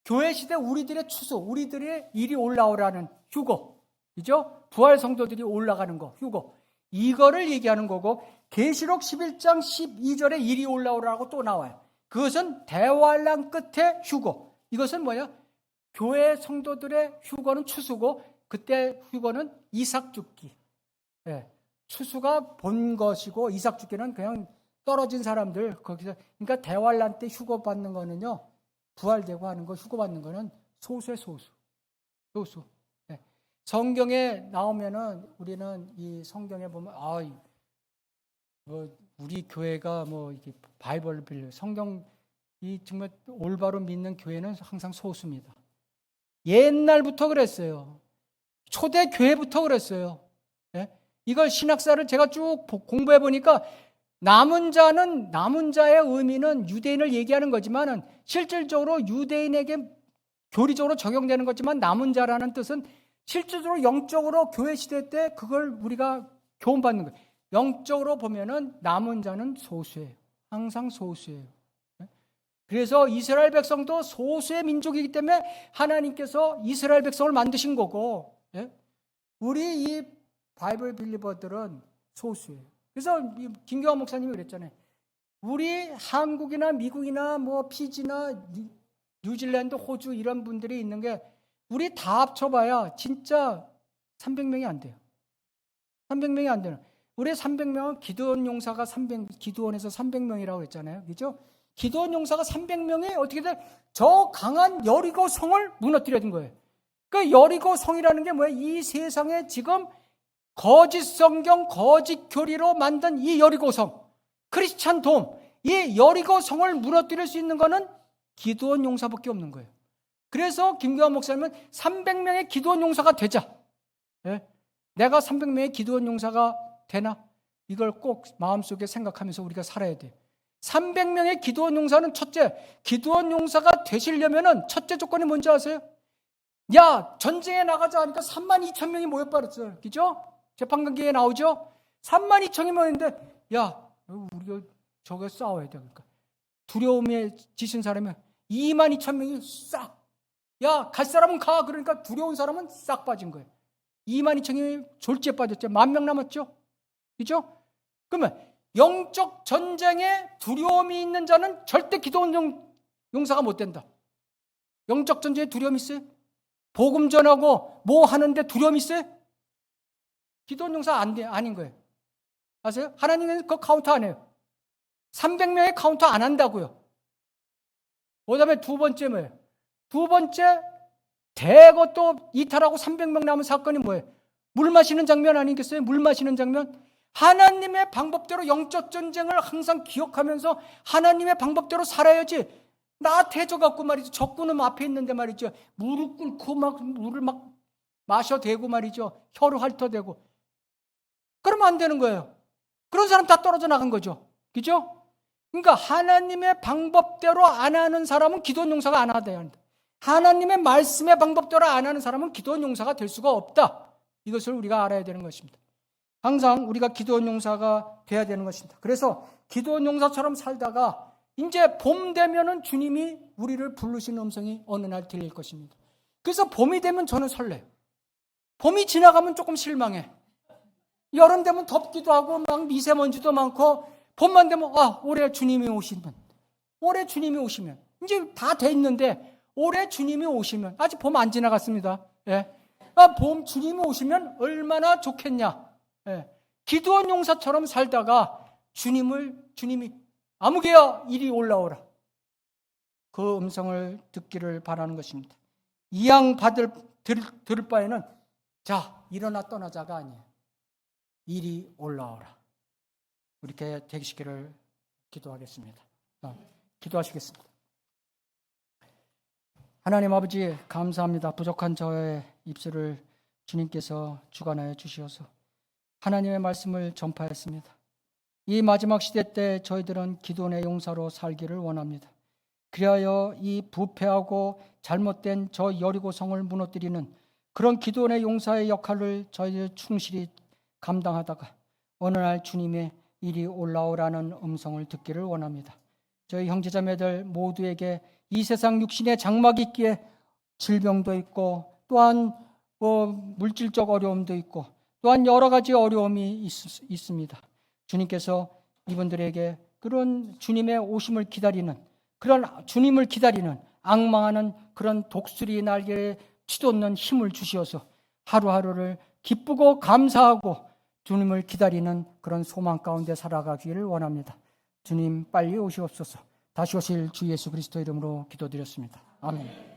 교회 시대 우리들의 추수, 우리들의 이리 올라오라는 휴거, 그죠? 부활 성도들이 올라가는 거, 휴거, 이거를 얘기하는 거고, 계시록 11장 12절에 이리 올라오라고 또 나와요. 그것은 대환란 끝에 휴거. 이것은 뭐야? 교회 성도들의 휴거는 추수고, 그때 휴거는 이삭 죽기. 추수가 본 것이고, 이삭 죽기는 그냥 떨어진 사람들 거기서. 그러니까 대환란 때 휴거 받는 거는요, 부활되고 하는 거, 휴거 받는 거는 소수의 소수. 성경에 나오면은 우리는 이 성경에 보면 우리 교회가 이게 바이블 빌려 성경 이 정말 올바로 믿는 교회는 항상 소수입니다. 옛날부터 그랬어요. 초대 교회부터 그랬어요. 이걸 신학사를 제가 쭉 공부해 보니까 남은 자의 의미는 유대인을 얘기하는 거지만은 실질적으로 유대인에게 교리적으로 적용되는 거지만, 남은 자라는 뜻은 실질적으로 영적으로 교회 시대 때 그걸 우리가 교훈받는 거예요. 영적으로 보면은 남은 자는 소수예요. 항상 소수예요. 그래서 이스라엘 백성도 소수의 민족이기 때문에 하나님께서 이스라엘 백성을 만드신 거고, 우리 이 바이블 빌리버들은 소수예요. 그래서 김교환 목사님이 그랬잖아요. 우리 한국이나 미국이나 피지나 뉴질랜드, 호주 이런 분들이 있는 게 우리 다 합쳐봐야 진짜 300명이 안 돼요. 300명이 안 되는. 우리 300명은 기드온 용사가 기드온에서 300명이라고 했잖아요. 그죠? 기드온 용사가 300명이 어떻게 돼? 저 강한 여리고 성을 무너뜨려 둔 거예요. 그 여리고 성이라는 게 뭐예요? 이 세상에 지금 거짓 성경, 거짓 교리로 만든 이 여리고 성, 크리스찬 돔, 이 여리고 성을 무너뜨릴 수 있는 거는 기드온 용사밖에 없는 거예요. 그래서 김교환 목사님은 300명의 기드온 용사가 되자. 내가 300명의 기드온 용사가 되나? 이걸 꼭 마음속에 생각하면서 우리가 살아야 돼요. 300명의 기드온 용사는 첫째, 기드온 용사가 되시려면은 첫째 조건이 뭔지 아세요? 전쟁에 나가자 하니까 32,000명이 모여버렸어요. 그죠? 재판관계에 나오죠? 32,000명이 모였는데, 우리가 저거 싸워야 돼. 그러니까. 두려움에 지신 사람이 22,000명이 싹, 갈 사람은 가. 그러니까 두려운 사람은 싹 빠진 거예요. 22,000명이 졸지에 빠졌죠. 10,000명 남았죠. 그죠? 그러면 영적 전쟁에 두려움이 있는 자는 절대 기도원 용사가 못 된다. 영적 전쟁에 두려움이 있어요? 복음 전하고 뭐 하는데 두려움이 있어요? 기도원 용사 아닌 거예요. 아세요? 하나님은 그거 카운트 안 해요. 300명의 카운트 안 한다고요. 그 다음에 두 번째 뭐예요? 두 번째, 대거 또 이탈하고 300명 남은 사건이 뭐예요? 물 마시는 장면 아니겠어요? 물 마시는 장면? 하나님의 방법대로 영적 전쟁을 항상 기억하면서 하나님의 방법대로 살아야지. 나 태져갖고 말이죠. 적군은 앞에 있는데 말이죠. 무릎 꿇고 물을 마셔대고 말이죠. 혀로 핥아대고. 그러면 안 되는 거예요. 그런 사람 다 떨어져 나간 거죠. 그죠? 그러니까 하나님의 방법대로 안 하는 사람은 기도원 용사가 안 하대야 한다. 하나님의 말씀의 방법대로 안 하는 사람은 기도원 용사가 될 수가 없다. 이것을 우리가 알아야 되는 것입니다. 항상 우리가 기도원 용사가 돼야 되는 것입니다. 그래서 기도원 용사처럼 살다가 이제 봄 되면은 주님이 우리를 부르시는 음성이 어느 날 들릴 것입니다. 그래서 봄이 되면 저는 설레요. 봄이 지나가면 조금 실망해. 여름 되면 덥기도 하고 막 미세먼지도 많고, 봄만 되면 올해 주님이 오시면 이제 다 돼 있는데 올해 주님이 오시면, 아직 봄 안 지나갔습니다. 봄 주님이 오시면 얼마나 좋겠냐. 기드온 용사처럼 살다가 주님이 아무개야 이리 올라오라, 그 음성을 듣기를 바라는 것입니다. 이양 들을 바에는 일어나 떠나자가 아니에요. 이리 올라오라. 이렇게 되시기를 기도하겠습니다. 기도하시겠습니다. 하나님 아버지, 감사합니다. 부족한 저의 입술을 주님께서 주관하여 주시어서 하나님의 말씀을 전파했습니다. 이 마지막 시대 때 저희들은 기도원의 용사로 살기를 원합니다. 그리하여 이 부패하고 잘못된 저 여리고성을 무너뜨리는 그런 기도원의 용사의 역할을 저희들 충실히 감당하다가 어느 날 주님의 이리 올라오라는 음성을 듣기를 원합니다. 저희 형제자매들 모두에게 이 세상 육신의 장막이 있기에 질병도 있고 또한 물질적 어려움도 있고 또한 여러 가지 어려움이 있습니다. 주님께서 이분들에게 그런 주님의 오심을 기다리는, 그런 주님을 기다리는 앙망하는 그런 독수리 날개에 치솟는 힘을 주시어서 하루하루를 기쁘고 감사하고 주님을 기다리는 그런 소망 가운데 살아가기를 원합니다. 주님 빨리 오시옵소서. 다시 오실 주 예수 그리스도 이름으로 기도드렸습니다. 아멘.